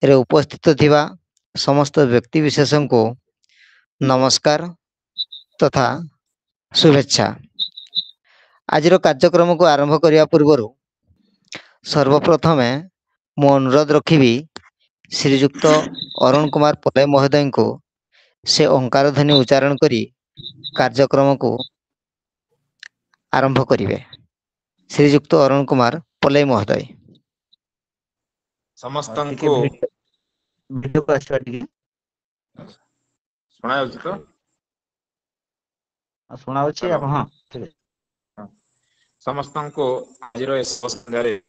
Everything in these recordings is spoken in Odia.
रे उपस्थित थिबा समस्त व्यक्ति विशेष को नमस्कार तथा शुभेच्छा। आज कार्यक्रम को आरंभ करने पूर्व सर्वप्रथमे मु अनुरोध रखी श्रीजुक्त अरुण कुमार पलै महोदय को से ओंकार ध्वनि उच्चारण करी कार्यक्रम को आरंभ करिवे। श्रीजुक्त अरुण कुमार पलै महोदय। समस्त को वीडियो को आछा टिके सुना होछि तो सुना होछि आप। हां ठीक है। समस्त को आज रो संध्यारे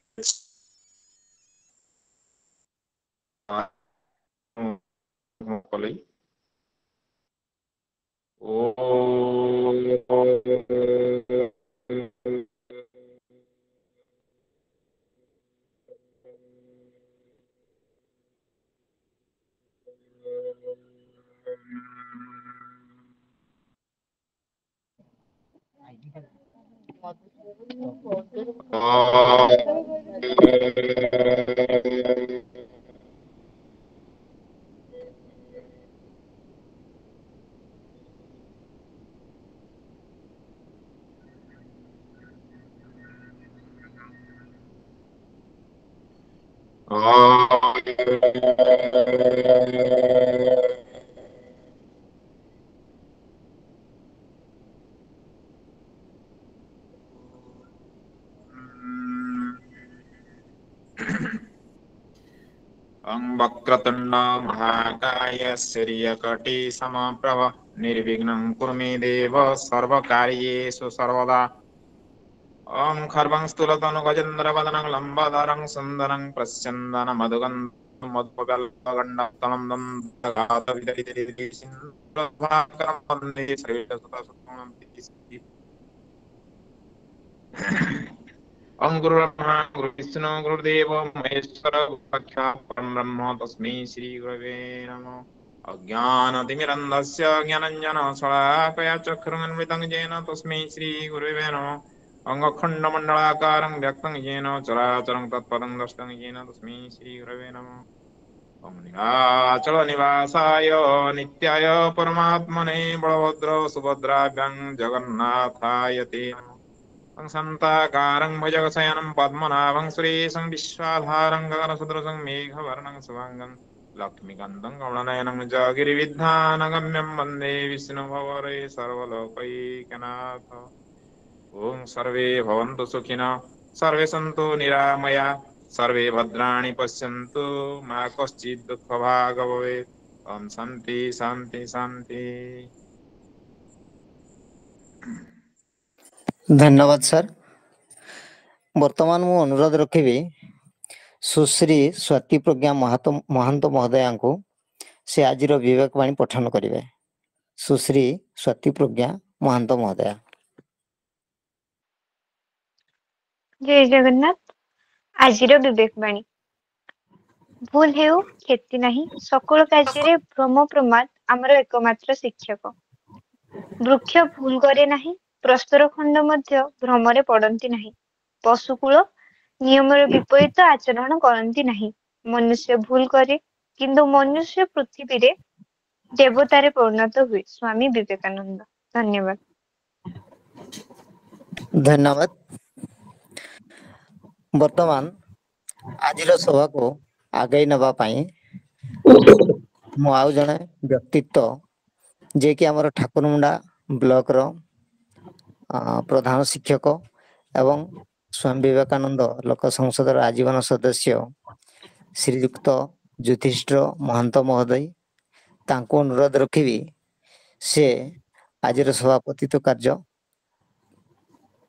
पलै वक्रतुंड महाकाय सूर्यकोटि समप्रभ निर्विघ्नं कुरु मे देव सर्वकार्येषु सर्वदा। ओम खर्वं स्थूलतनु गजेन्द्र वदनं लंबोदरं सुंदरं प्रस्यन्दन मधुगन्धं मधुपगल्पगण्डस्तनं दन्तघातविदरिदरिदिसिंहभाकरं वन्दे श्रीरसुतसुतं ओम गुरुर्ब्रह्मा गुरुर्विष्णु गुरुर्देवो महेश्वर गुरुसाक्षात् परं ब्रह्म तस्मै श्री गुरवे नमः। अज्ञानतिमिरन्धस्य ज्ञानञ्जनशलाकया चक्षुरुन्मिलितं येन तस्मै श्री गुरवे नमः। अंगखण्डमण्डलाकारं व्यक्तं येन चराचरं तत्पदं दष्टं येन तस्मै श्री गुरवे नमः। ओम नीलाचलनिवासाय नित्याय परमात्मने बलभद्र सुभद्राभ्यां जगन्नाथाय ते नमः। शान्ताकारं भुजगशयनं पद्मनाभं सुरेशं विश्वाधारं गगनसदृशं मेघवर्णं शुभांगं लक्ष्मीकान्तं कमलनयनं जगिरिविद्यानगम्यं वन्दे विष्णुभवरे सर्वलोकैकनाथ। ओम सर्वे भवन्तु सुखिनः सर्वे सन्तु निरामया सर्वे भद्राणि पश्यन्तु मा कश्चित् दुःखभाग् भवेत्। ओम शान्ति शान्ति शान्ति। धन्यवाद सर। वर्तमान मु अनुरोध रखी सुश्री स्वाति प्रज्ञा महंत महोदया को से आज विवेकवाणी पठन करेंगे। सुश्री स्वाति प्रज्ञा महंत महोदया। जय जगन्नाथ। आज विवेकवाणी भूल हेउ क्षति नहीं सकल कार्य भ्रम प्रमाद आमर एकमात्र शिक्षक। वृक्ष भूल करे नहीं प्रस्तर खंड मध्य भ्रमरे पड़ती नहीं। पशुकूल नियमर विपरीत आचरण करती नहीं। मनुष्य भूल करे किंतु मनुष्य पृथ्वी रे देवतारे परिणत हुए। स्वामी विवेकानंद। धन्यवाद। धन्यवाद। वर्तमान आज सभा को आगे नवा मु आउ जने व्यक्तित्व जे कि आमर ठाकुरमुंडा ब्लॉक रो प्रधान शिक्षक एवं स्वामी विवेकानंद लोक संसद आजीवन सदस्य श्रीयुक्त ज्योतिष्ठ महंत महोदय तांको अनुरोध रखी से आज सभापतित्व कार्य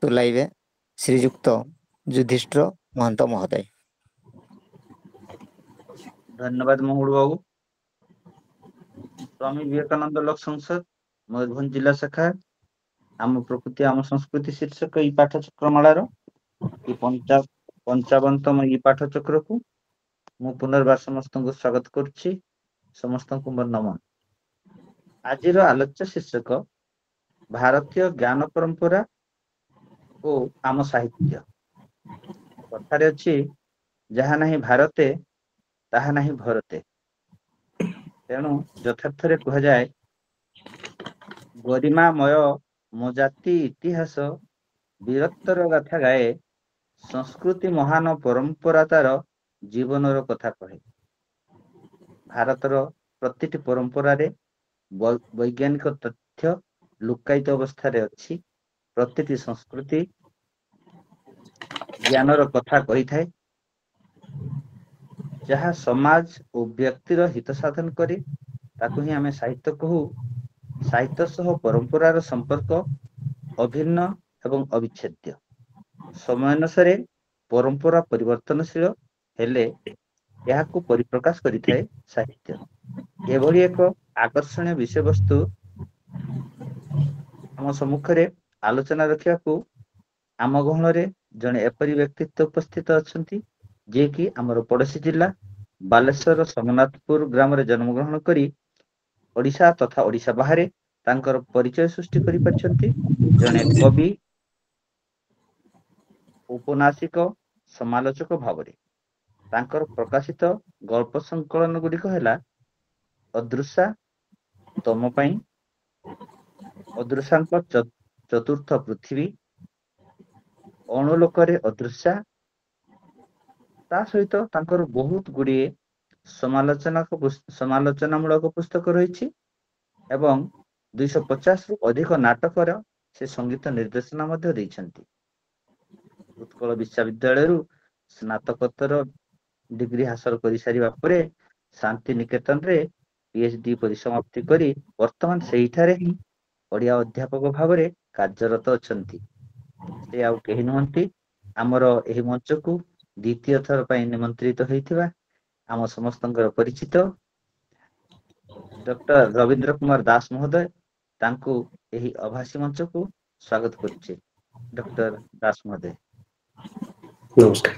तुलाइबे। श्रीयुक्त युधिष्ठ महंत महोदय। धन्यवाद मंगल बाबू। स्वामी विवेकानंद लोक संसद मयूरभंज जिला शाखा आम प्रकृति आम संस्कृति शीर्षक ई पाठचक्रमालार ई 55तम ई पाठचक्र को मु पुनर्बार समस्त को स्वागत करुच्ची। समस्त को मोर नमन। आज आलोच्य शीर्षक भारतीय ज्ञान परंपरा ओ आम साहित्य। कथारे अच्छी जहाँ नहीं भारते ତାହା ନାହିଁ ଭରତେ। ତେଣୁ ଯଥାର୍ଥରେ କୁହାଯାଏ, ଗରିମାମୟ ମୋ ଜାତି ଇତିହାସ ବୀରତ୍ୱର ଗାଥା ଗାଏ, ସଂସ୍କୃତି ମହାନ ପରମ୍ପରା ତାର ଜୀବନର କଥା କହେ। ଭାରତର ପ୍ରତିଟି ପରମ୍ପରାରେ ବୈଜ୍ଞାନିକ ତଥ୍ୟ ଲୁକାୟିତ ଅବସ୍ଥାରେ ଅଛି। ପ୍ରତିଟି ସଂସ୍କୃତି ଜ୍ଞାନର କଥା କହିଥାଏ, ଯାହା ସମାଜ ଓ ବ୍ୟକ୍ତିର ହିତ ସାଧନ କରି ତାକୁ ହିଁ ଆମେ ସାହିତ୍ୟ କହୁ। ସାହିତ୍ୟ ସହ ପରମ୍ପରାର ସମ୍ପର୍କ ଅଭିନ୍ନ ଏବଂ ଅବିଚ୍ଛେଦ୍ୟ। ସମୟ ଅନୁସାରେ ପରମ୍ପରା ପରିବର୍ତ୍ତନଶୀଳ ହେଲେ ଏହାକୁ ପରିପ୍ରକାଶ କରିଥାଏ ସାହିତ୍ୟ। ଏଭଳି ଏକ ଆକର୍ଷଣୀୟ ବିଷୟବସ୍ତୁ ଆମ ସମ୍ମୁଖରେ ଆଲୋଚନା ରଖିବାକୁ ଆମ ଗହଣରେ ଜଣେ ଏପରି ବ୍ୟକ୍ତିତ୍ୱ ଉପସ୍ଥିତ ଅଛନ୍ତି, ଯିଏକି ଆମର ପଡୋଶୀ ଜିଲ୍ଲା ବାଲେଶ୍ୱର ସୋମନାଥପୁର ଗ୍ରାମରେ ଜନ୍ମଗ୍ରହଣ କରି ଓଡ଼ିଶା ତଥା ଓଡ଼ିଶା ବାହାରେ ତାଙ୍କର ପରିଚୟ ସୃଷ୍ଟି କରିପାରିଛନ୍ତି। ଜଣେ କବି, ଔପନ୍ୟାସିକ, ସମାଲୋଚକ ଭାବରେ ତାଙ୍କର ପ୍ରକାଶିତ ଗଳ୍ପ ସଂକଳନ ଗୁଡ଼ିକ ହେଲା ଅଦୃଶା, ତମ ପାଇଁ, ଅଦୃଶାଙ୍କ ଚତୁର୍ଥ ପୃଥିବୀ, ଅଣୁଲୋକରେ ଅଦୃଶା। ତା ସହିତ ତାଙ୍କର ବହୁତ ଗୁଡ଼ିଏ ସମାଲୋଚନାମୂଳକ ପୁସ୍ତକ ରହିଛି ଏବଂ 250ରୁ ଅଧିକ ନାଟକର ସେ ସଙ୍ଗୀତ ନିର୍ଦ୍ଦେଶନା ମଧ୍ୟ ଦେଇଛନ୍ତି। ଉତ୍କଳ ବିଶ୍ୱବିଦ୍ୟାଳୟରୁ ସ୍ନାତକୋତ୍ତର ଡିଗ୍ରୀ ହାସଲ କରିସାରିବା ପରେ ଶାନ୍ତି ନିକେତନରେ PhD ପରିସମାପ୍ତି କରି ବର୍ତ୍ତମାନ ସେହିଠାରେ ହିଁ ଓଡ଼ିଆ ଅଧ୍ୟାପକ ଭାବରେ କାର୍ଯ୍ୟରତ ଅଛନ୍ତି। ସେ ଆଉ କେହି ନୁହନ୍ତି, ଆମର ଏହି ମଞ୍ଚକୁ ଦ୍ୱିତୀୟ ଥର ପାଇଁ ନିମନ୍ତ୍ରିତ ହେଇଥିବା ଆମ ସମସ୍ତଙ୍କର ପରିଚିତ ଡକ୍ଟର ରବୀନ୍ଦ୍ର କୁମାର ଦାସ ମହୋଦୟ। ତାଙ୍କୁ ଏହି ଅଭାସୀ ମଞ୍ଚକୁ ସ୍ୱାଗତ କରୁଛି। ଡକ୍ଟର ଦାସ ମହୋଦୟ। ନମସ୍କାର।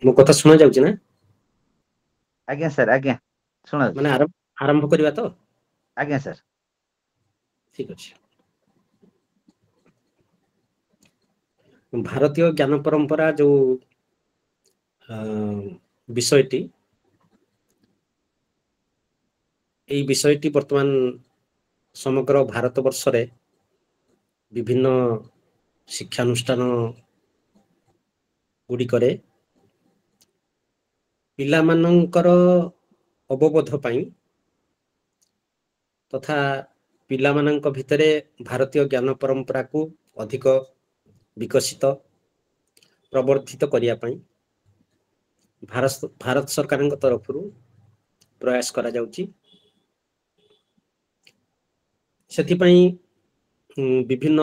ମୋ କଥା ଶୁଣା ଯାଉଛି ନା? ଆଜ୍ଞା ସାର୍, ଆଜ୍ଞା ଶୁଣାଯାଉଛି। ମାନେ ଆରମ୍ଭ କରିବା ତ? ଆଜ୍ଞା ସାର୍। ଠିକ ଅଛି। ଭାରତୀୟ ଜ୍ଞାନ ପରମ୍ପରା ଯୋଉ ବିଷୟଟି, এই ବିଷୟଟି ବର୍ତ୍ତମାନ ସମଗ୍ର ଭାରତ ବର୍ଷରେ ବିଭିନ୍ନ ଶିକ୍ଷାନୁଷ୍ଠାନ ଗୁଡ଼ିକରେ ପିଲାମାନଙ୍କର ଅବବୋଧ ପାଇଁ ତଥା ପିଲାମାନଙ୍କ ଭିତରେ ଭାରତୀୟ ଜ୍ଞାନ ପରମ୍ପରାକୁ ଅଧିକ ବିକଶିତ, ପ୍ରବର୍ଦ୍ଧିତ କରିବା ପାଇଁ ଭାରତ ସରକାରଙ୍କ ତରଫରୁ ପ୍ରୟାସ କରାଯାଉଛି। ସେଥିପାଇଁ ବିଭିନ୍ନ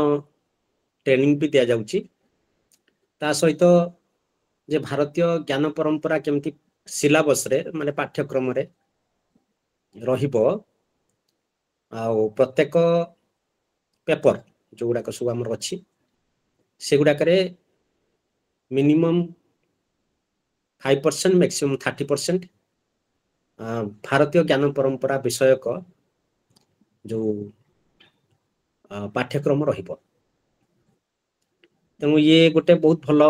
ଟ୍ରେନିଂ ବି ଦିଆଯାଉଛି। ତା ସହିତ ଯେ ଭାରତୀୟ ଜ୍ଞାନ ପରମ୍ପରା କେମିତି ସିଲାବସରେ, ମାନେ ପାଠ୍ୟକ୍ରମରେ ରହିବ, ଆଉ ପ୍ରତ୍ୟେକ ପେପର ଯୋଉଗୁଡାକ ସବୁ ଆମର ଅଛି, ସେଗୁଡାକରେ ମିନିମମ୍ 5%, ମ୍ୟାକ୍ସିମମ୍ 30% ଭାରତୀୟ ଜ୍ଞାନ ପରମ୍ପରା ବିଷୟକ ଯୋଉ ପାଠ୍ୟକ୍ରମ ରହିବ। ତେଣୁ ଇଏ ଗୋଟେ ବହୁତ ଭଲ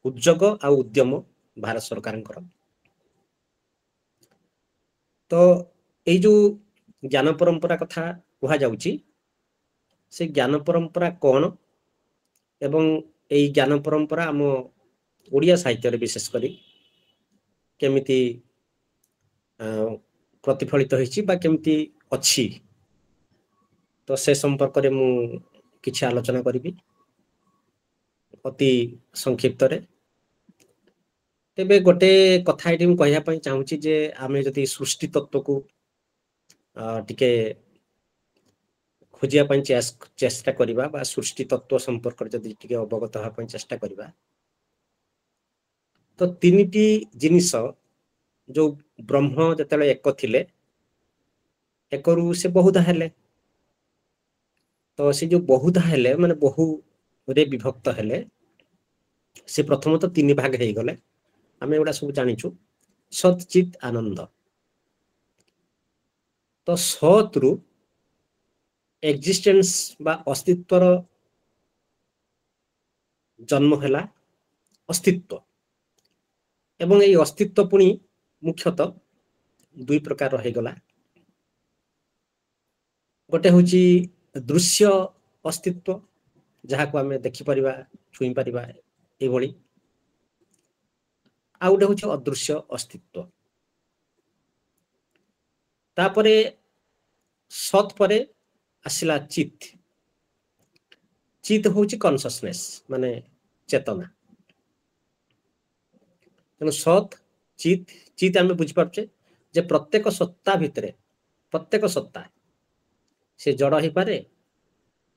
ଉଦ୍যোଗ ଆଉ ଉଦ୍ୟମ ଭାରତ ସରକାରଙ୍କର। ତ ଏଇ ଯୋଉ ଜ୍ଞାନ ପରମ୍ପରା କଥା କୁହାଯାଉଛି, ସେ ଜ୍ଞାନ ପରମ୍ପରା କଣ ଏବଂ ଏଇ ଜ୍ଞାନ ପରମ୍ପରା ଆମ ଓଡ଼ିଆ ସାହିତ୍ୟରେ ବିଶେଷ କରି କେମିତି ପ୍ରତିଫଳିତ ହେଇଛି ବା କେମିତି ଅଛି, ତ ସେ ସମ୍ପର୍କରେ ମୁଁ କିଛି ଆଲୋଚନା କରିବି ଅତି ସଂକ୍ଷିପ୍ତରେ। ତେବେ ଗୋଟେ କଥା ଏଠି ମୁଁ କହିବା ପାଇଁ ଚାହୁଁଛି ଯେ ଆମେ ଯଦି ସୃଷ୍ଟି ତତ୍ତ୍ୱକୁ ଟିକେ ଖୋଜିବା ପାଇଁ ଚେଷ୍ଟା କରିବା ବା ସୃଷ୍ଟି ତତ୍ତ୍ୱ ସମ୍ପର୍କରେ ଯଦି ଟିକେ ଅବଗତ ହେବା ପାଇଁ ଚେଷ୍ଟା କରିବା, ତ ତିନିଟି ଜିନିଷ, ଯୋଉ ବ୍ରହ୍ମ ଯେତେବେଳେ ଏକ ଥିଲେ, ଏକରୁ ସେ ବହୁଧା ହେଲେ। ତ ସେ ଯୋଉ ବହୁଧା ହେଲେ, ମାନେ ବହୁରେ ବିଭକ୍ତ ହେଲେ, ସେ ପ୍ରଥମତଃ ତିନି ଭାଗ ହେଇଗଲେ। ଆମେ ଏଗୁଡା ସବୁ ଜାଣିଛୁ। ସତ୍ ଚିତ୍ ଆନନ୍ଦ। तो सत रु एक्जिस्टेंस बा अस्तित्वर जन्म हैला अस्तित्व एवं ये अस्तित्व पुणी मुख्यतः दुई प्रकार रही गला गोटे हूँ दृश्य अस्तित्व जहाँ को आम देखिपर छुई पार ये आ गोटे हूँ अदृश्य अस्तित्व तापरे सत परे आसिला चित चित हूँ कॉन्शसनेस माने चेतना तेणु सत चित चित आम बुझीपारे जे प्रत्येक सत्ता भितर प्रत्येक सत्ता से जड़ हो पारे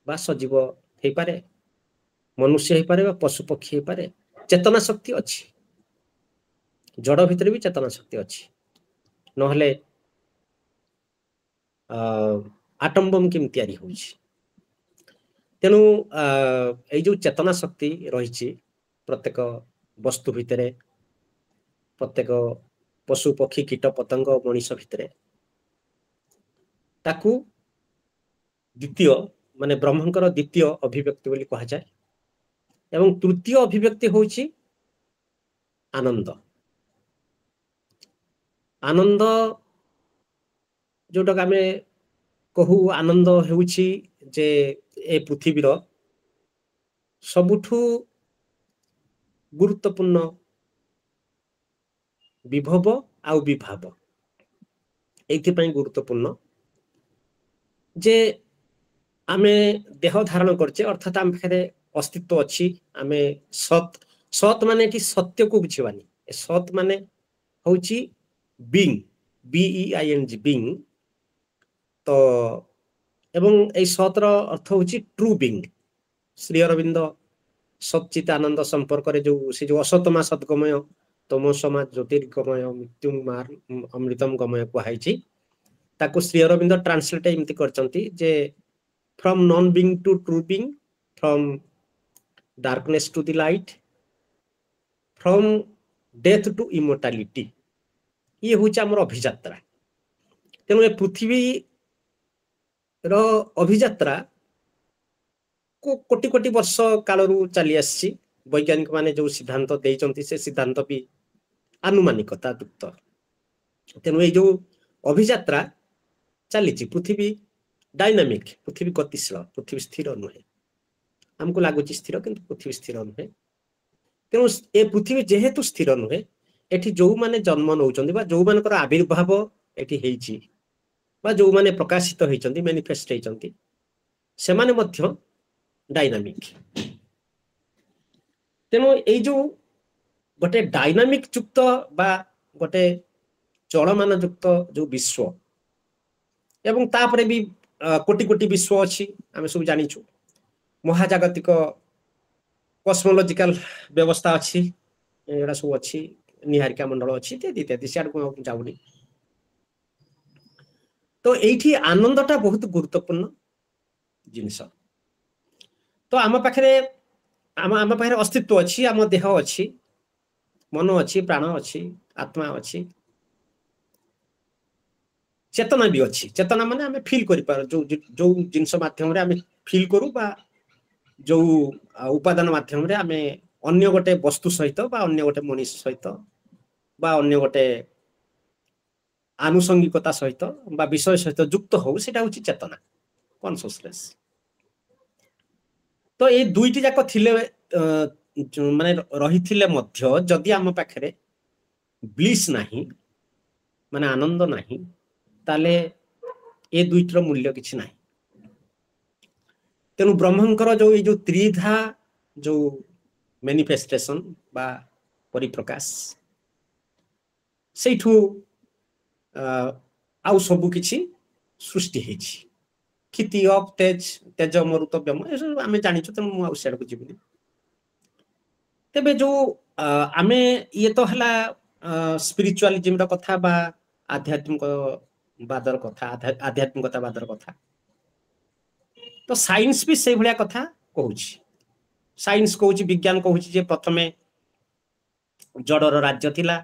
बा सजीव हो पारे मनुष्य हो पारे बा पशु पक्षी हो पारे चेतना शक्ति अच्छी जड़ भितर भी चेतना शक्ति अच्छी नहले आटम बम केम तैयारी होउछि तेणु ये जो चेतना शक्ति रही प्रत्येक वस्तु भितर प्रत्येक पशु पक्षी कीट पतंग मनीष भितर ताकू द्वितीय माने ब्रह्मंकर द्वितीय अभिव्यक्ति बोली कहा जाए एवं तृतीय अभिव्यक्ति होउछि आनंद आनंद जोटा आम कहू आनंद होउछि जे ए पृथ्वीर सबुठु गुरुत्वपूर्ण विभव आउ विभाव एथि गुरुत्वपूर्ण जे आमे देह धारण करछे अर्थात आम पाखे अस्तित्व अच्छी आमे सत सत माने कि सत्य को बुझीबानी सत माने होउछि बीइंग BEING बीइंग तो एवं ए सतर अर्थ होउछि ट्रू बीइंग श्री अरविंद सच्चित आनंद संपर्क रे जो से जो असतमा सद्गमय तमोसमा ज्योतिर्गमय मृत्युमार अमृतम गमय कुहाइछि ताको श्री अरविंद ट्रांसलेट एमती करचंती जे from non being to true being from darkness to the light from death to immortality ये हूँ आमर अभियात्रा तेणु ए पृथ्वी रो अभियात्रा को कोटि कोटि वर्ष कालरू चली आसी वैज्ञानिक माने जो सिद्धांत देइचंती से सिद्धांत भी आनुमानिकता युक्त तेणु ये जो अभियात्रा चली पृथ्वी डायनामिक पृथ्वी गतिशील पृथ्वी स्थिर नुहे आमको लगुच स्थिर किंतु पृथ्वी स्थिर नुहे तेणु ए पृथ्वी जेहेतु स्थिर नुहे एठी जो माने जन्म नौचंदी बा जो मानकर आविर्भाव एठी हेइची बा जो माने प्रकाशित होइचंदी मैनिफेस्ट होइचंदी से माने मध्य डायनामिक तेणु ए जो गोटे डायनामिक युक्त बा गोटे चलमान युक्त जो विश्व एवं तापरे भी कोटि कोटि विश्व अच्छी आम सब जानिछु महाजागतिक कस्मोलोजिकल व्यवस्था अच्छी एड़ा सब अच्छी निहारिका मंडल अच्छी इत्यादि इत्यादि सियाड़ को जाऊनी तो एठी आनंदटा बहुत गुरुत्वपूर्ण जिनिस तो आम पाखे आम पाखे अस्तित्व अच्छी आम देह अच्छी मन अच्छी प्राण अच्छी आत्मा अच्छी चेतना भी अच्छी चेतना माने आम फील कर जो जो जिनस माध्यम आम फील करू बा जो उपादान माध्यम आम अन्य गोटे वस्तु सहित बा अन्य गोटे मनीष सहित बा अन्य गोटे आनुषंगिकता सहित बा विषय सहित युक्त हो सेटा होची चेतना कॉन्शियसनेस तो ये दुईटी जाक थिले माने रही थिले मध्य जदि आम पाखरे ब्लिस नाही माने आनंद नाही ताले ए दुईटर मूल्य किछि नाही तेणु ब्रह्मंकर जो ये जो त्रिधा जो मैनिफेस्टेशन बा परिप्रकाश सेठू आउ सबु किछि सृष्टि हेछि क्षिति अप तेज तेज मरुत व्यम आम जानिछु तेणु मु आउ सेड को जीवनी तेबे जो आमे ये तो हला स्पिरिचुअलिज्म रो कथा बा आध्यात्मिक बादर कथा आध्यात्मिकता बादर कथा तो साइंस भी से भलिया कथा कहूछि साइंस कहूछि विज्ञान कहूछि जे प्रथमे जड़र राज्य थिला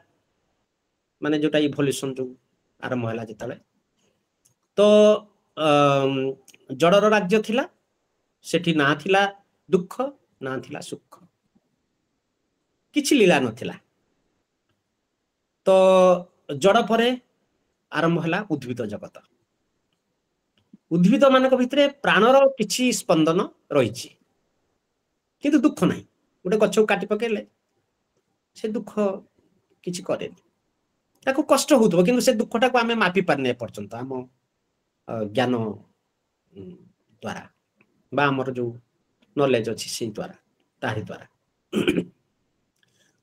माने जोटा इवोल्यूशन जो आरंभ होला जेतले तो जड़र राज्य थिला सेठी ना थिला दुख ना थिला सुख किछि लीला नथिला तो जड़ परे आरंभ हला उद्भिद जगत उद्भिद मानक भितरे प्राणर किछि स्पंदन रहिछि किंतु दुख नाही गोटे गछ काटी पकेले से दुख किछि करेनि ताको कष्ट होउतबो किंतु से दुखटा को आमे मापी पारने पर्यंत हम ज्ञान द्वारा बा हमर जो नॉलेज अछि से द्वारा ताहि द्वारा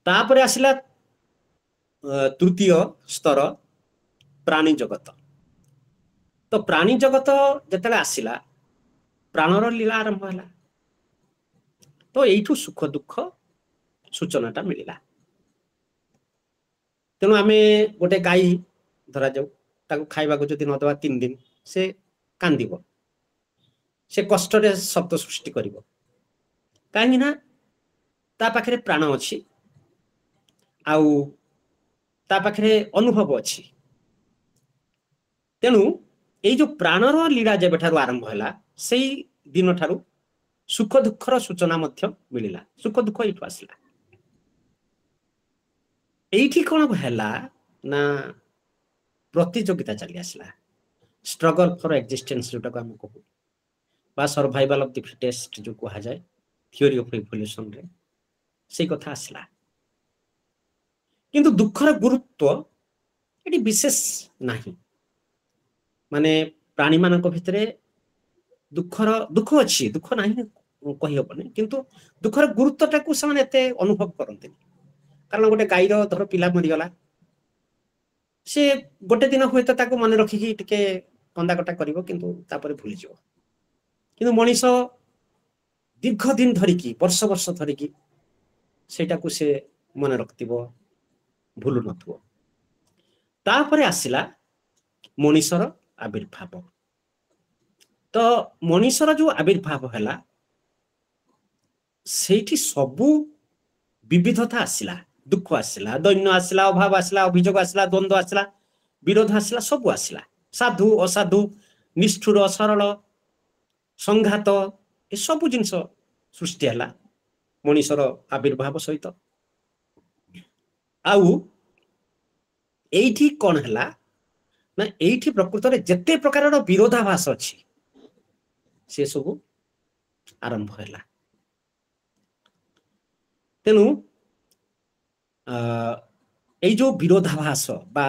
तापरे आसिला तृतीय स्तर प्राणी जगत तो प्राणी जगत जतले आसिला प्राणर लीला आरंभ हला तो एठू सुख दुख सूचनाटा मिलिला तेणु आमे गोटे गाई धरा जाऊ ताको खाइबा को जदि न दवा 3 दिन से कांदिबो से कष्ट रे शब्द सृष्टि करिवो काहे ना ता पाखरे प्राण अछि आउ ता पाखरे अनुभव अछि तेणु ए जो प्राणर लीला जेबेठारु आरंभ हला सेई दिन ठारु सुख दुखर सूचना मध्य मिलिला सुख दुख एठू आसला एठी कोन हला ना प्रतियोगिता चली आसला स्ट्रगल फॉर एक्जिस्टेंस जोटा को हम कहू बा सर्वाइवल ऑफ द फिटेस्ट जो कहा जाए थ्योरी ऑफ इवोल्यूशन रे से कथा आसला किंतु दुखर गुरुत्व एटी विशेष नाही माने प्राणी मानक भितरे दुख अछि दुख नाही कहि हबने किंतु दुखर गुरुत्वटा को समान एते अनुभव करते कारण गोटे गाईर धर पिला मरि गला से गोटे दिन होय ताको मन रखी कि टिके कंदा कटा करिवो किंतु तापरे भूली जिवो किंतु मनीष दीर्घ दिन धरिकी वर्ष वर्ष धरिकी सेटा को से मन रखतिबो भूलु नथुओ तापरे आसिला मनीषर आविर्भाव तो मनीषर जो आविर्भाव हला सेठी सबु विविधता आसिला दुख आसिला दैन्य आसिला अभाव आसिला अभियोग आसिला द्वंद्व आसिला विरोध आसिला सब आसिला साधु असाधु निष्ठुर सरल संघात ए सब जिंस सृष्टि हला मनीषर आविर्भाव सहित आउ एठी कोन हला ना एठी प्रकृत रे जते प्रकार विरोधाभास अछि से सब आरंभ हला तेनु ए जो विरोधाभास बा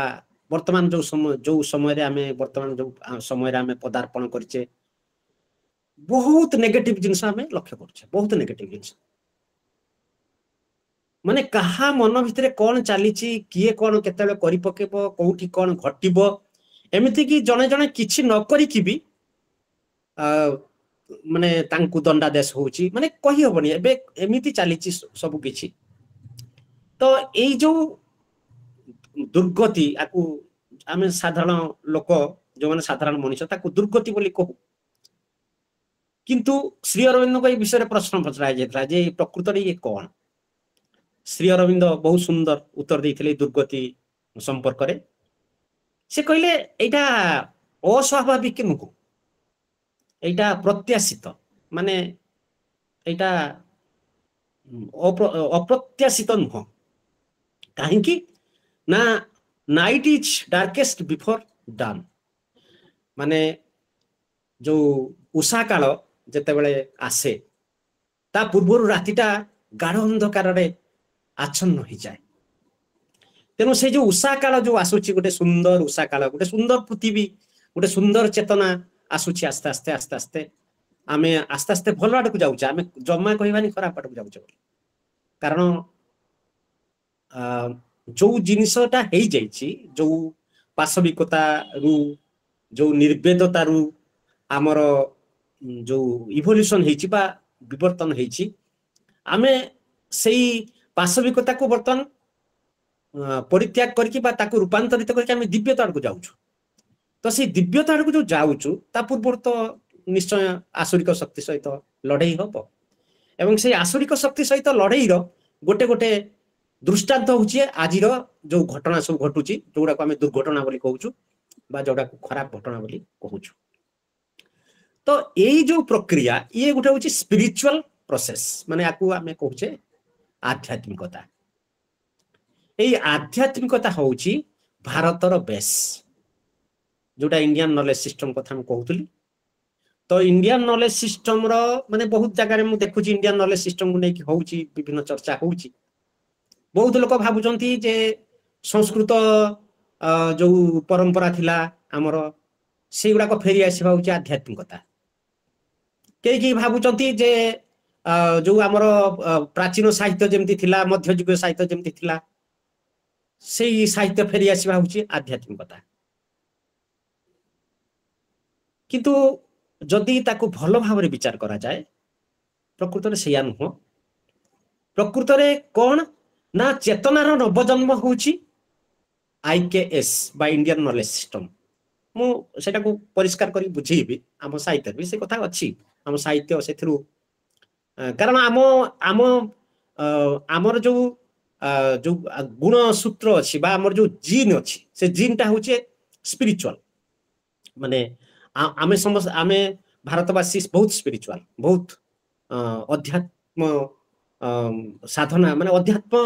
वर्तमान जो समय रे आमे वर्तमान जो समय रे आमे पदार्पण करचे बहुत नेगेटिव जिंस आमे लक्ष्य करचे बहुत नेगेटिव जिंस माने कहा मन भितरे कोन चालीची किए कोन केतले करि पकेबो कोठी कोन घटिबो एमिति कि जने जने किछि न करी कि भी माने तांकु दंडादेश होउची माने कहि होबनी एबे एमिति चालीची सब किछि तो एई जो दुर्गति आकु आमे साधारण लोक जो माने साधारण मनुष्य ताकु दुर्गति बोली कहू किंतु श्री अरविंद को ए विषय प्रश्न पचरा जेतला जे प्रकृत रे ये कोन श्री अरविंद बहुत सुंदर उत्तर देइथिले दुर्गति संपर्क रे से कहले एटा अस्वाभाविक नुह एटा प्रत्याशित माने एटा अप्रत्याशित नुह काहे कि ना night is darkest before done माने जो उषा काल जते बेले आसे ता पूर्व रातिटा गाढ़ अंधकार रे आच्छन्न हो जाए तेणु से जो उषा काल जो आसुची गोटे सुंदर उषा काल गोटे सुंदर पृथ्वी गोटे सुंदर चेतना आसुची आस्ते आस्ते आस्ते आस्ते आमे आस्ते आस्ते भल आड़ को जाऊचे आमे जमा कहबानी खराब आड़ को जाऊचे कारण जो जिनसटा हो जाइछि जो पाशविकता रु जो निर्वेदता रु आमर जो इवोल्यूशन हेछि बा विवर्तन हेछि आमे सेई पाशविकता को बर्तन परित्याग करके बा ताको रूपांतरित करके आमे दिव्यता को जाउछु तो से दिव्यता को जो जाउछु ता पूर्व तो निश्चय आसुरिक शक्ति सहित लड़ाई हबो एवं से आसुरिक शक्ति सहित लड़ाई रो गोटे गोटे दृष्टांत होछि आजिर जो घटना सब घटुची जोडा को आमे दुर्घटना बोली कहउछु बा जोड़ा खराब घटना बोली कहूछु। तो यही जो प्रक्रिया ये गोटे हूँ स्पिरिचुअल प्रोसेस माने आपको आमे कहूचे आध्यात्मिकता। यही आध्यात्मिकता हूँ भारतर बेस जोटा इंडियन नॉलेज सिस्टम कथा हम कहूली। तो इंडियन नॉलेज सिस्टम रो माने बहुत जगह मु देखुची इंडियन नॉलेज सिस्टम को लेकिन होउची विभिन्न चर्चा होउची। बहुत लोक भाबुचंती जे संस्कृत जो परंपरा थिला हमर से गुडा को फेरी आसीबा होची आध्यात्मिकता। कई भाबुचंती जे जो हमर प्राचीन साहित्य जेमती थिला मध्ययुगीय साहित्य जेमती थिला सेही साहित्य फेरी आसीबा होची आध्यात्मिकता। किंतु जदि ताको भल भाव विचार करा जाए प्रकृत में सैया नुह। प्रकृत में कौन ना चेतनार नवजन्म होची IKS बा इंडियन नॉलेज सिस्टम। मु सेटा को परिष्कार करी बुझेबी आम साहित्य भी से कथा अच्छी आम साहित्य से कारण आम आम आमर जो जो गुण सूत्र अच्छी बा आमर जो जीन अच्छी से जीन टा होचे स्पिरिचुअल माने आमे समस्त आमे भारतवासी बहुत स्पिरिचुअल बहुत अध्यात्म साधना माने अध्यात्म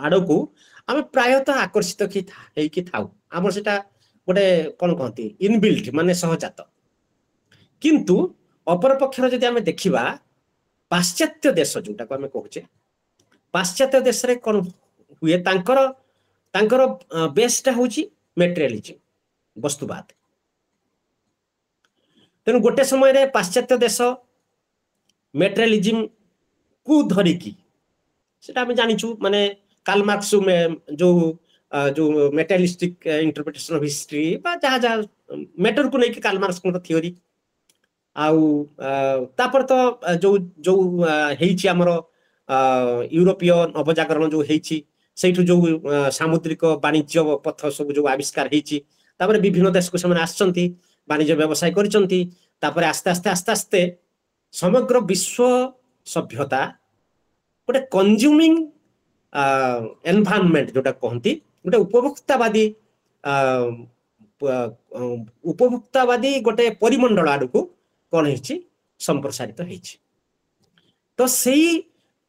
आड़को आमे प्रायतः आकर्षित कि थाउ आमर सेटा गोटे कौन कहती इनबिल्ट माने सहजात। किंतु अपर पक्षर जदि आमे देखिबा पाश्चात्य देश जोटा को आमे कहूचे पाश्चात्य देश रे कौन हुए तांकर बेसटा होची मेटेरियलिज्म वस्तुवाद। तेणु गोटे समय रे पाश्चात्य देश मेटेरियलिज्म को धरिकी सेटा आमे जानिछु माने कार्ल मार्क्स जो जो मेटेरियलिस्टिक इंटरप्रिटेशन ऑफ हिस्ट्री बा जहा जहा मैटर को लेके कार्ल मार्क्स को थ्योरी आउ तापर तो जो जो हेछि हमर यूरोपीय नवजागरण जो हेछि सेठु जो सामुद्रिक वाणिज्य पथ सब जो आविष्कार हेछि तापर विभिन्न देश को समान आछंती वाणिज्य व्यवसाय करिसंती तापर आस्ते आस्ते आस्ते आस्ते समग्र विश्व सभ्यता गोटे कंज्यूमिंग एनवायरनमेंट जोटा कहती गोटे उपभोक्तावादी गोटे परिमंडल आड़को कौन है संप्रसारित होइछि। तो सही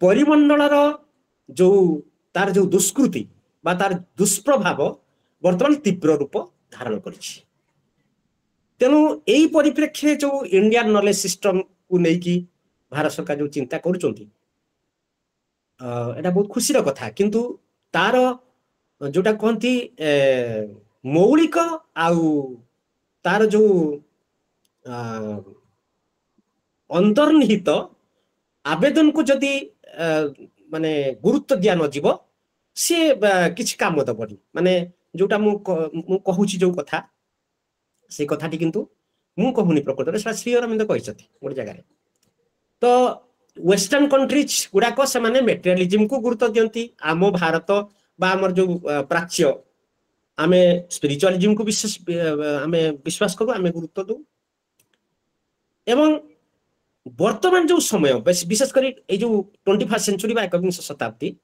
परिमंडलर जो तार जो दुष्कृति बा तार दुष्प्रभाव वर्तमान तीव्र रूप धारण करिछि। तेणु यही परिप्रेक्षी जो इंडियन नॉलेज सिस्टम को लेकिन भारत सरकार जो चिंता करुचंती एटा बहुत खुशी कथा। किंतु तार जोटा कहती मौलिक आउ तार जो अंतर्निहित आवेदन को जदि माने गुरुत्व दिया न जीव सी किछि काम दबनी माने जोटा मु कहूची जो कथा से कथाटी किंतु मु कहूनी प्रकृत में श्री अरविंद कहते गोटे जगह। तो वेस्टर्न कंट्रीज गुड़ाक से माने मेटेरियलिज्म को गुरुत्व दियंती आम भारत बा आमर जो प्राच्य आमे स्पिरिचुअलिज्म को विश्वास करू आमे गुरुत्व दो। एवं वर्तमान जो समय विशेषकर ये जो 21st सेंचुरी बा 21श शताब्दी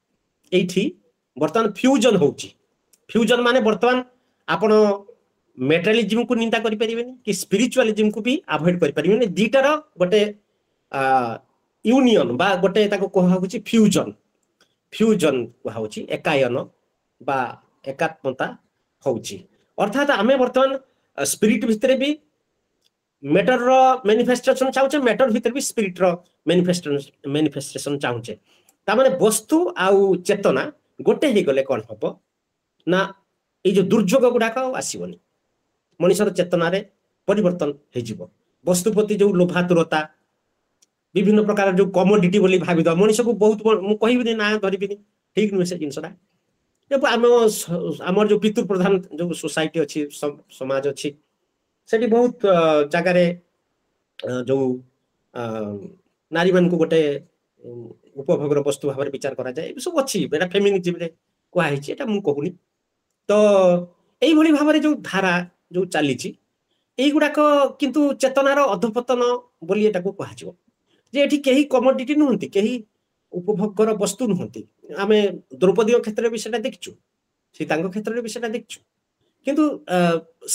एठी वर्तमान फ्यूजन होउची। फ्यूजन माने वर्तमान आपण मेटेरियलिज्म को निंदा करि परिबेनी कि स्पिरिचुअलिज्म को भी अवॉइड करि परिबेनी दीटार गोटे यूनियन बा गोटे ताको कहा होची फ्यूजन फ्यूजन कहा होची एकायन बा एकात्मता होची। अर्थात आमे वर्तमान स्पिरिट भितरे भी मैटर रो मैनिफेस्टेशन चाहूचे मैटर भितर भी स्पिरिट रो मैनिफेस्टेशन चाहूचे। ता माने वस्तु आउ चेतना गोटे ही गले कोन हबो ना ए जो दुर्योग गुडाक आसीबनी मनुष्यर चेतना रे परिवर्तन हे जिवो। वस्तु प्रति जो लोभातुरता विभिन्न प्रकार जो कमोडिटी बोली भाबी दो मनुष्य को बहुत मु कहिबिनी ना धरिबिनी ठीक नुहे से जिनसटा। आम जो पितृ प्रधान जो सोसाइटी अच्छी समाज अच्छी सेठी बहुत जगार जो नारी मान को गोटे उपभोगर वस्तु भाव विचार करा जाए सब अच्छी फेमिनिज्म रे कहुई एटा मु कहूनी। तो यही भली भाव जो धारा जो चली गुड़ाक किंतु चेतनार अधपतन बोली एटा को कह जे एठी केही कमोडिटी नुहंती केही उपभोगर वस्तु नुहंती। आमे द्रौपदी क्षेत्र में भी सेटा देखछु सीतांग क्षेत्र में भी सेटा देखछु କିନ୍ତୁ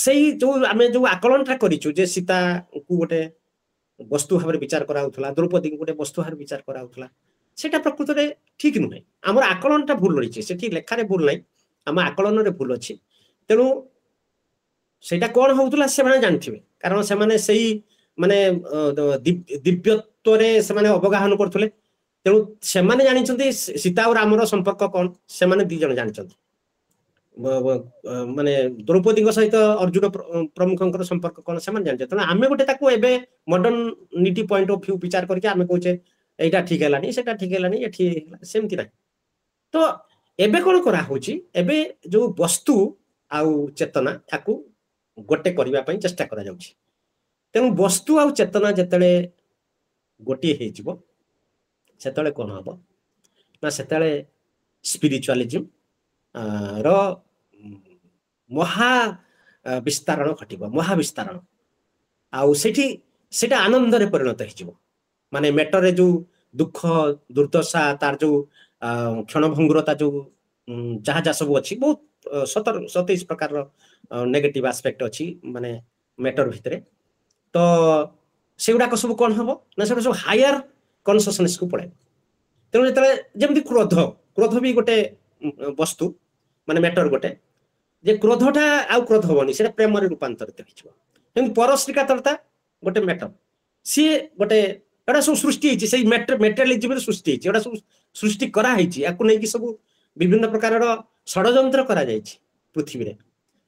ସେଇ ଯୋଉ ଆମେ ଯୋଉ ଆକଳନଟା କରିଛୁ ଯେ ସୀତାକୁ ଗୋଟେ ବସ୍ତୁ ଭାବରେ ବିଚାର କରାଉଥିଲା, ଦ୍ରୌପଦୀକୁ ଗୋଟେ ବସ୍ତୁ ଭାବରେ ବିଚାର କରାଉଥିଲା, ସେଟା ପ୍ରକୃତରେ ଠିକ ନୁହେଁ। ଆମର ଆକଳନଟା ଭୁଲ ରହିଛି, ସେଠି ଲେଖାରେ ଭୁଲ ନାହିଁ, ଆମ ଆକଳନରେ ଭୁଲ ଅଛି। ତେଣୁ ସେଇଟା କଣ ହଉଥିଲା ସେମାନେ ଜାଣିଥିବେ, କାରଣ ସେମାନେ ସେଇ ମାନେ ଦିବ୍ୟତ୍ୱରେ ସେମାନେ ଅବଗାହନ କରୁଥିଲେ। ତେଣୁ ସେମାନେ ଜାଣିଛନ୍ତି ସୀତା ଆଉ ରାମର ସମ୍ପର୍କ କଣ, ସେମାନେ ଦି ଜଣ ଜାଣିଛନ୍ତି। ମାନେ ଦ୍ରୌପଦୀଙ୍କ ସହିତ ଅର୍ଜୁନ ପ୍ରମୁଖଙ୍କର ସମ୍ପର୍କ କଣ ସେମାନେ ଜାଣିଛନ୍ତି। ତେଣୁ ଆମେ ଗୋଟେ ତାକୁ ଏବେ ମଡର୍ଣ୍ଣିଟି ପଏଣ୍ଟ ଅଫ ଭ୍ୟୁ ବିଚାର କରିକି ଆମେ କହୁଛେ ଏଇଟା ଠିକ ହେଲାନି, ସେଟା ଠିକ ହେଲାନି, ଏଠି ସେମିତି ନାହିଁ। ତ ଏବେ କଣ କରାହଉଛି, ଏବେ ଯୋଉ ବସ୍ତୁ ଆଉ ଚେତନା ତାକୁ ଗୋଟେ କରିବା ପାଇଁ ଚେଷ୍ଟା କରାଯାଉଛି। ତେଣୁ ବସ୍ତୁ ଆଉ ଚେତନା ଯେତେବେଳେ ଗୋଟିଏ ହେଇଯିବ ସେତେବେଳେ କଣ ହବ ନା, ସେତେବେଳେ ସ୍ପିରିଚୁଆଲିଜିମ ର ମହା ବିସ୍ତାରଣ ଘଟିବ, ମହାବିସ୍ତାରଣ। ଆଉ ସେଟା ଆନନ୍ଦରେ ପରିଣତ ହେଇଯିବ। ମାନେ ମେଟରରେ ଯୋଉ ଦୁଃଖ ଦୁର୍ଦ୍ଦଶା, ତାର ଯୋଉ କ୍ଷଣଭଙ୍ଗୁରତା, ଯୋଉ ଯାହା ଯାହା ସବୁ ଅଛି, ବହୁତ 27 ପ୍ରକାରର ନେଗେଟିଭ ଆସ୍ପେକ୍ଟ ଅଛି ମାନେ ମେଟର ଭିତରେ। ତ ସେଗୁଡାକ ସବୁ କଣ ହବ ନା, ସେଗୁଡା ସବୁ ହାୟର କନସିୟସନେସକୁ ପଳେଇବ। ତେଣୁ ଯେତେବେଳେ ଯେମିତି କ୍ରୋଧ ବି ଗୋଟେ ବସ୍ତୁ, ମାନେ ମେଟର ଗୋଟେ, ଯେ କ୍ରୋଧଟା ଆଉ କ୍ରୋଧ ହବନି, ସେଟା ପ୍ରେମରେ ରୂପାନ୍ତରିତ ହେଇଯିବ। କିନ୍ତୁ ପରଶ୍ରୀକାତରତା ଗୋଟେ ମେଟର, ସିଏ ଗୋଟେ, ଏଟା ସବୁ ସୃଷ୍ଟି ହେଇଛି ସେଇ ମେଟେରିଆଲିଜିମରେ ସୃଷ୍ଟି ହେଇଛି, ଏଟା ସବୁ ସୃଷ୍ଟି କରାହେଇଛି। ୟାକୁ ନେଇକି ସବୁ ବିଭିନ୍ନ ପ୍ରକାରର ଷଡଯନ୍ତ୍ର କରାଯାଇଛି ପୃଥିବୀରେ,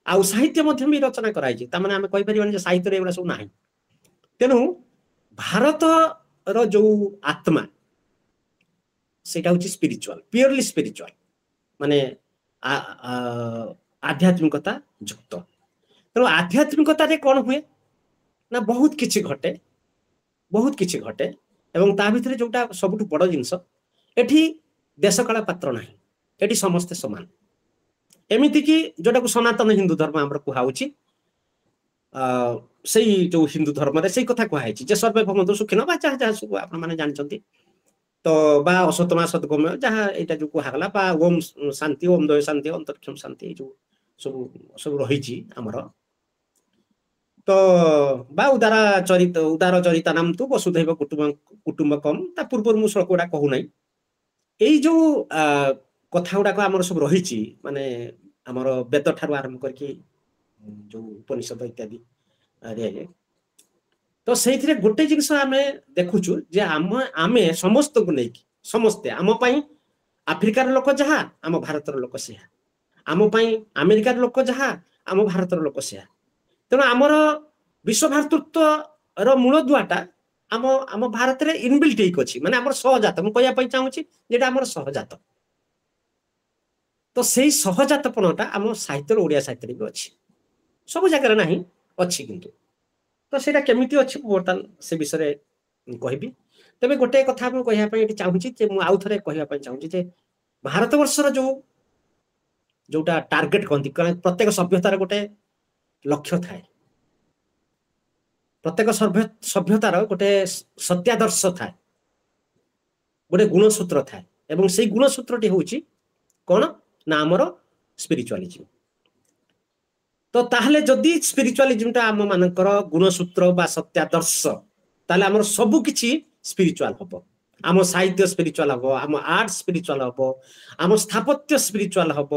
ଆଉ ସାହିତ୍ୟ ମଧ୍ୟ ବି ରଚନା କରାଯାଇଛି। ତାମାନେ ଆମେ କହିପାରିବାନି ଯେ ସାହିତ୍ୟରେ ଏଗୁଡା ସବୁ ନାହିଁ। ତେଣୁ ଭାରତର ଯୋଉ ଆତ୍ମା ସେଇଟା ହଉଛି ସ୍ପିରିଚୁଆଲ, ପିଓରଲି ସ୍ପିରିଚୁଆଲ, ମାନେ ଆଧ୍ୟାତ୍ମିକତା ଯୁକ୍ତ। ତେଣୁ ଆଧ୍ୟାତ୍ମିକତାରେ କଣ ହୁଏ ନା, ବହୁତ କିଛି ଘଟେ, ଏବଂ ତା ଭିତରେ ଯୋଉଟା ସବୁଠୁ ବଡ ଜିନିଷ, ଏଠି ଦେଶକାଳ ପାତ୍ର ନାହିଁ, ଏଠି ସମସ୍ତେ ସମାନ। ଏମିତି କି ଯୋଉଟାକୁ ସନାତନ ହିନ୍ଦୁ ଧର୍ମ ଆମର କୁହାଉଛି, ସେଇ ଯୋଉ ହିନ୍ଦୁ ଧର୍ମରେ ସେଇ କଥା କୁହାଯାଇଛି ଯେ ସର୍ବେ ଭବନ୍ତୁ ସୁଖିନଃ, ବା ଯାହା ଯାହା ସବୁ ଆପଣ ମାନେ ଜାଣିଛନ୍ତି। ତ ବା ଅସତମା ସଦ୍ଗମୟ, ଯାହା ଏଇଟା ଯୋଉ କୁହାଗଲା, ବା ଓମ୍ ଶାନ୍ତି, ଓମ୍ ଦୟ ଶାନ୍ତି, ଅନ୍ତରିକ୍ଷମ ଶାନ୍ତି, ଏଇ ଯୋଉ ସବୁ ରହିଛି ଆମର। ତ ବା ଉଦାର ଚରିତା ନାମ ତୁ ବସୁଧୈବ କୁଟୁମ୍ବକମ୍, ତା ପୂର୍ବରୁ ମୁଁ ଶ୍ଲୋକ ଗୁଡା କହୁନାହିଁ। ଏଇ ଯୋଉ କଥା ଗୁଡାକ ଆମର ସବୁ ରହିଛି, ମାନେ ଆମର ବେଦ ଠାରୁ ଆରମ୍ଭ କରିକି ଯୋଉ ଉପନିଷଦ ଇତ୍ୟାଦି, ତ ସେଇଥିରେ ଗୋଟେ ଜିନିଷ ଆମେ ଦେଖୁଛୁ ଯେ ଆମେ ସମସ୍ତଙ୍କୁ ନେଇକି, ସମସ୍ତେ ଆମ ପାଇଁ ଆଫ୍ରିକାର ଲୋକ ଯାହା, ଆମ ଭାରତର ଲୋକ ସେହା। ଆମ ପାଇଁ ଆମେରିକାର ଲୋକ ଯାହା, ଆମ ଭାରତର ଲୋକ ସେହା। ତେଣୁ ଆମର ବିଶ୍ୱଭାତୃତ୍ୱର ମୂଳ ଦୁଆଟା ଆମ ଭାରତରେ ଇନବିଲ୍ଟ ହେଇକି ଅଛି, ମାନେ ଆମର ସହଜାତ। ମୁଁ କହିବା ପାଇଁ ଚାହୁଁଛି ଯେଟା ଆମର ସହଜାତ। ତ ସେଇ ସହଜାତପଣଟା ଆମ ସାହିତ୍ୟର, ଓଡିଆ ସାହିତ୍ୟରେ ବି ଅଛି, ସବୁ ଜାଗାରେ ନାହିଁ, ଅଛି କିନ୍ତୁ। ତ ସେଇଟା କେମିତି ଅଛି ମୁଁ ବର୍ତ୍ତମାନ ସେ ବିଷୟରେ କହିବି। ତେବେ ଗୋଟେ କଥା ମୁଁ କହିବା ପାଇଁ ଏଠି ଚାହୁଁଛି, ଯେ ମୁଁ ଆଉ ଥରେ କହିବା ପାଇଁ ଚାହୁଁଛି ଯେ ଭାରତବର୍ଷର ଯୋଉଟା ଟାର୍ଗେଟ କହନ୍ତି, ପ୍ରତ୍ୟେକ ସଭ୍ୟତାର ଗୋଟେ ଲକ୍ଷ୍ୟ ଥାଏ, ପ୍ରତ୍ୟେକ ସଭ୍ୟତାର ଗୋଟେ ସତ୍ୟାଦର୍ଶ ଥାଏ, ଗୋଟେ ଗୁଣସୂତ୍ର ଥାଏ, ଏବଂ ସେଇ ଗୁଣସୂତ୍ରଟି ହଉଛି କଣ ନା ଆମର ସ୍ପିରିଚୁଆଲିଜିମ। ତ ତାହେଲେ ଯଦି ସ୍ପିରିଚୁଆଲିଜିମଟା ଆମ ମାନଙ୍କର ଗୁଣସୂତ୍ର ବା ସତ୍ୟାଦର୍ଶ, ତାହେଲେ ଆମର ସବୁ କିଛି ସ୍ପିରିଚୁଆଲ ହବ। ଆମ ସାହିତ୍ୟ ସ୍ପିରିଚୁଆଲ ହବ, ଆମ ଆର୍ଟ ସ୍ପିରିଚୁଆଲ ହବ, ଆମ ସ୍ଥାପତ୍ୟ ସ୍ପିରିଚୁଆଲ ହବ,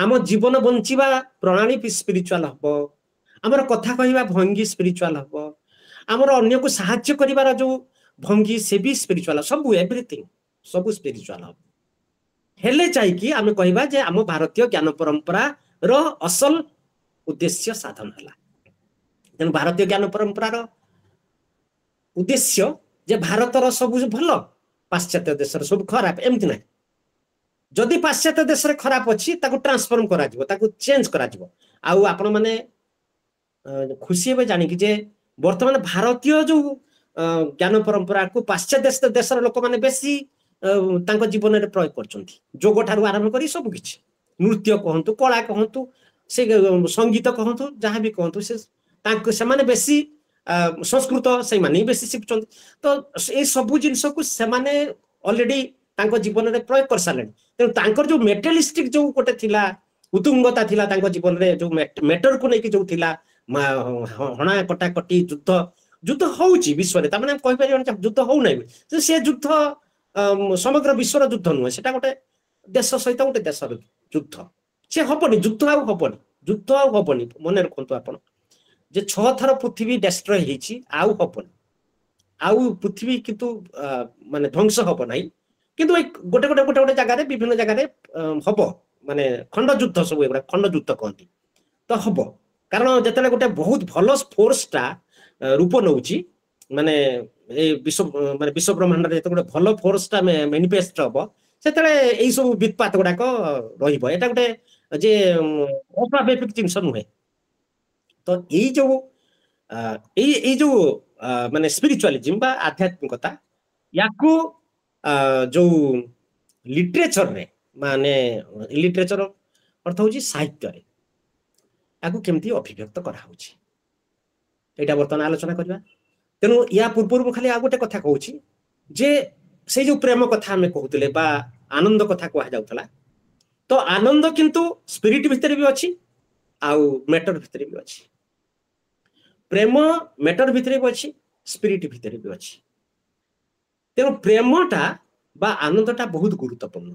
ଆମ ଜୀବନ ବଞ୍ଚିବା ପ୍ରଣାଳୀ ସ୍ପିରିଚୁଆଲ ହବ, ଆମର କଥା କହିବା ଭଙ୍ଗୀ ସ୍ପିରିଚୁଆଲ ହବ, ଆମର ଅନ୍ୟକୁ ସାହାଯ୍ୟ କରିବାର ଯୋଉ ଭଙ୍ଗୀ ସେ ବି ସ୍ପିରିଚୁଆଲ, ସବୁ ଏଭ୍ରିଥିଙ୍ଗ ସବୁ ସ୍ପିରିଚୁଆଲ ହବ। ହେଲେ ଯାଇକି ଆମେ କହିବା ଯେ ଆମ ଭାରତୀୟ ଜ୍ଞାନ ପରମ୍ପରାର ଅସଲ ଉଦ୍ଦେଶ୍ୟ ସାଧନ ହେଲା। ତେଣୁ ଭାରତୀୟ ଜ୍ଞାନ ପରମ୍ପରାର ଉଦ୍ଦେଶ୍ୟ ଯେ ଭାରତର ସବୁ ଭଲ, ପାଶ୍ଚାତ୍ୟ ଦେଶର ସବୁ ଖରାପ, ଏମିତି ନାହିଁ। ଯଦି ପାଶ୍ଚାତ୍ୟ ଦେଶରେ ଖରାପ ଅଛି ତାକୁ ଟ୍ରାନ୍ସଫର୍ମ କରାଯିବ, ତାକୁ ଚେଞ୍ଜ କରାଯିବ। ଆଉ ଆପଣ ମାନେ ଖୁସି ହେବେ ଜାଣିକି ଯେ ବର୍ତ୍ତମାନ ଭାରତୀୟ ଯୋଉ ଜ୍ଞାନ ପରମ୍ପରାକୁ ପାଶ୍ଚାତ୍ୟ ଦେଶର ଲୋକମାନେ ବେଶୀ ତାଙ୍କ ଜୀବନରେ ପ୍ରୟୋଗ କରୁଛନ୍ତି। ଯୋଗ ଠାରୁ ଆରମ୍ଭ କରି ସବୁ କିଛି, ନୃତ୍ୟ କହନ୍ତୁ, କଳା କହନ୍ତୁ, ସେ ସଙ୍ଗୀତ କହନ୍ତୁ, ଯାହା ବି କହନ୍ତୁ, ସେମାନେ ବେଶୀ ସଂସ୍କୃତ ସେଇମାନେ ହିଁ ବେଶୀ ଶିଖୁଛନ୍ତି। ତ ଏଇ ସବୁ ଜିନିଷକୁ ସେମାନେ ଅଲରେଡି ତାଙ୍କ ଜୀବନରେ ପ୍ରୟୋଗ କରିସାରିଲେଣି। ତେଣୁ ତାଙ୍କର ଯୋଉ ମେଟେରିଆଲିଷ୍ଟିକ ଯୋଉ ଗୋଟେ ଥିଲା ଉତ୍ତୁଙ୍ଗତା ଥିଲା ତାଙ୍କ ଜୀବନରେ, ଯୋଉ ମେଟରକୁ ନେଇକି ଯୋଉ ଥିଲା ହଣା କଟାକଟି ଯୁଦ୍ଧ ଯୁଦ୍ଧ ହଉଛି ବିଶ୍ୱରେ, ତାମାନେ ଆମେ କହିପାରିବାନି ଯୁଦ୍ଧ ହଉନାହିଁ, ସେ ଯୁଦ୍ଧ ସମଗ୍ର ବିଶ୍ୱର ଯୁଦ୍ଧ ନୁହେଁ, ସେଟା ଗୋଟେ ଦେଶ ସହିତ ଗୋଟେ ଦେଶର ଯୁଦ୍ଧ। ସେ ହବନି, ଯୁଦ୍ଧ ଆଉ ହବନି, ଯୁଦ୍ଧ ଆଉ ହବନି। ମନେ ରଖନ୍ତୁ ଆପଣ ଯେ 6 ଥର ପୃଥିବୀ ଡେଷ୍ଟ୍ରୟ ହେଇଛି, ଆଉ ହବନି। ଆଉ ପୃଥିବୀ କିନ୍ତୁ ମାନେ ଧ୍ୱଂସ ହବ ନାହିଁ, କିନ୍ତୁ ଏଇ ଗୋଟେ ଗୋଟେ ଗୋଟେ ଗୋଟେ ଜାଗାରେ ବିଭିନ୍ନ ଜାଗାରେ ହବ, ମାନେ ଖଣ୍ଡ ଯୁଦ୍ଧ ସବୁ, ଏଗୁଡା ଖଣ୍ଡ ଯୁଦ୍ଧ କହନ୍ତି। ତ ହବ, କାରଣ ଯେତେବେଳେ ଗୋଟେ ବହୁତ ଭଲ ଫୋର୍ସଟା ରୂପ ନଉଛି, ମାନେ ଏଇ ବିଶ୍ୱ ବ୍ରହ୍ମାଣ୍ଡରେ ଯେତେବେଳେ ଗୋଟେ ଭଲ ଫୋର୍ସଟା ମ୍ୟାନିଫେଷ୍ଟ ହବ, ସେତେବେଳେ ଏଇ ସବୁ ବିତ୍ପାତ ଗୁଡାକ ରହିବ। ଏଇଟା ଗୋଟେ ଯେ ଅସ୍ୱାଭାବିକ ଜିନିଷ ନୁହେଁ। ତ ଏଇ ଯୋଉ ଏଇ ଯୋଉ ମାନେ ସ୍ପିରିଚୁଆଲିଜିମ୍ ବା ଆଧ୍ୟାତ୍ମିକତା, ୟାକୁ ଯୋଉ ଲିଟରେଚରରେ, ମାନେ ଲିଟରେଚର ଅର୍ଥ ହଉଛି ସାହିତ୍ୟରେ, ୟାକୁ କେମିତି ଅଭିବ୍ୟକ୍ତ କରାହଉଛି, ଏଇଟା ବର୍ତ୍ତମାନ ଆଲୋଚନା କରିବା। ତେଣୁ ୟା ପୂର୍ବରୁ ମୁଁ ଖାଲି ଆଉ ଗୋଟେ କଥା କହୁଛି ଯେ ସେଇ ଯୋଉ ପ୍ରେମ କଥା ଆମେ କହୁଥିଲେ ବା ଆନନ୍ଦ କଥା କୁହାଯାଉଥିଲା, ତ ଆନନ୍ଦ କିନ୍ତୁ ସ୍ପିରିଟ ଭିତରେ ବି ଅଛି ଆଉ ମେଟର ଭିତରେ ବି ଅଛି। ପ୍ରେମ ମେଟର ଭିତରେ ବି ଅଛି, ସ୍ପିରିଟ ଭିତରେ ବି ଅଛି। ତେଣୁ ପ୍ରେମଟା ବା ଆନନ୍ଦଟା ବହୁତ ଗୁରୁତ୍ୱପୂର୍ଣ୍ଣ।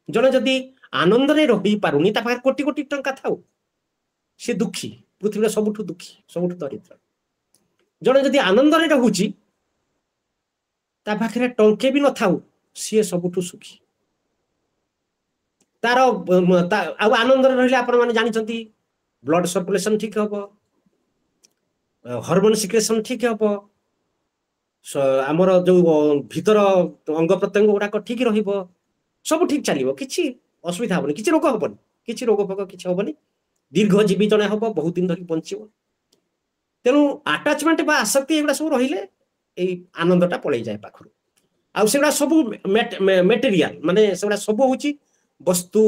ଜଣେ ଯଦି ଆନନ୍ଦରେ ରହିପାରୁନି, ତା ପାଖରେ କୋଟି କୋଟି ଟଙ୍କା ଥାଉ, ସେ ଦୁଃଖୀ, ପୃଥିବୀର ସବୁଠୁ ଦୁଃଖୀ, ସବୁଠୁ ଦରିଦ୍ର। ଜଣେ ଯଦି ଆନନ୍ଦରେ ରହୁଛି, ତା ପାଖରେ ଟଙ୍କେ ବି ନଥାଉ, ସିଏ ସବୁଠୁ ସୁଖୀ। ତାର ଆଉ ଆନନ୍ଦରେ ରହିଲେ ଆପଣ ମାନେ ଜାଣିଛନ୍ତି, ବ୍ଲଡ ସର୍କୁଲେସନ ଠିକ ହବ, ହରମୋନ ସିକ୍ରେସନ ଠିକ ହବ, ଆମର ଯୋଉ ଭିତର ଅଙ୍ଗ ପ୍ରତ୍ୟଙ୍ଗ ଗୁଡାକ ଠିକ ରହିବ, ସବୁ ଠିକ ଚାଲିବ, କିଛି ଅସୁବିଧା ହବନି, କିଛି ରୋଗ ହବନି, କିଛି ରୋଗ ଫୋଗ କିଛି ହବନି, ଦୀର୍ଘଜୀବୀ ଜଣେ ହବ, ବହୁତ ଦିନ ଧରି ବଞ୍ଚିବ। ତେଣୁ ଆଟାଚମେଣ୍ଟ ବା ଆସକ୍ତି ଏଗୁଡା ସବୁ ରହିଲେ ଏଇ ଆନନ୍ଦଟା ପଳେଇଯାଏ ପାଖରୁ। ଆଉ ସେଗୁଡା ସବୁ ମେଟେରିଆଲ, ମାନେ ସେଗୁଡା ସବୁ ହଉଛି ବସ୍ତୁ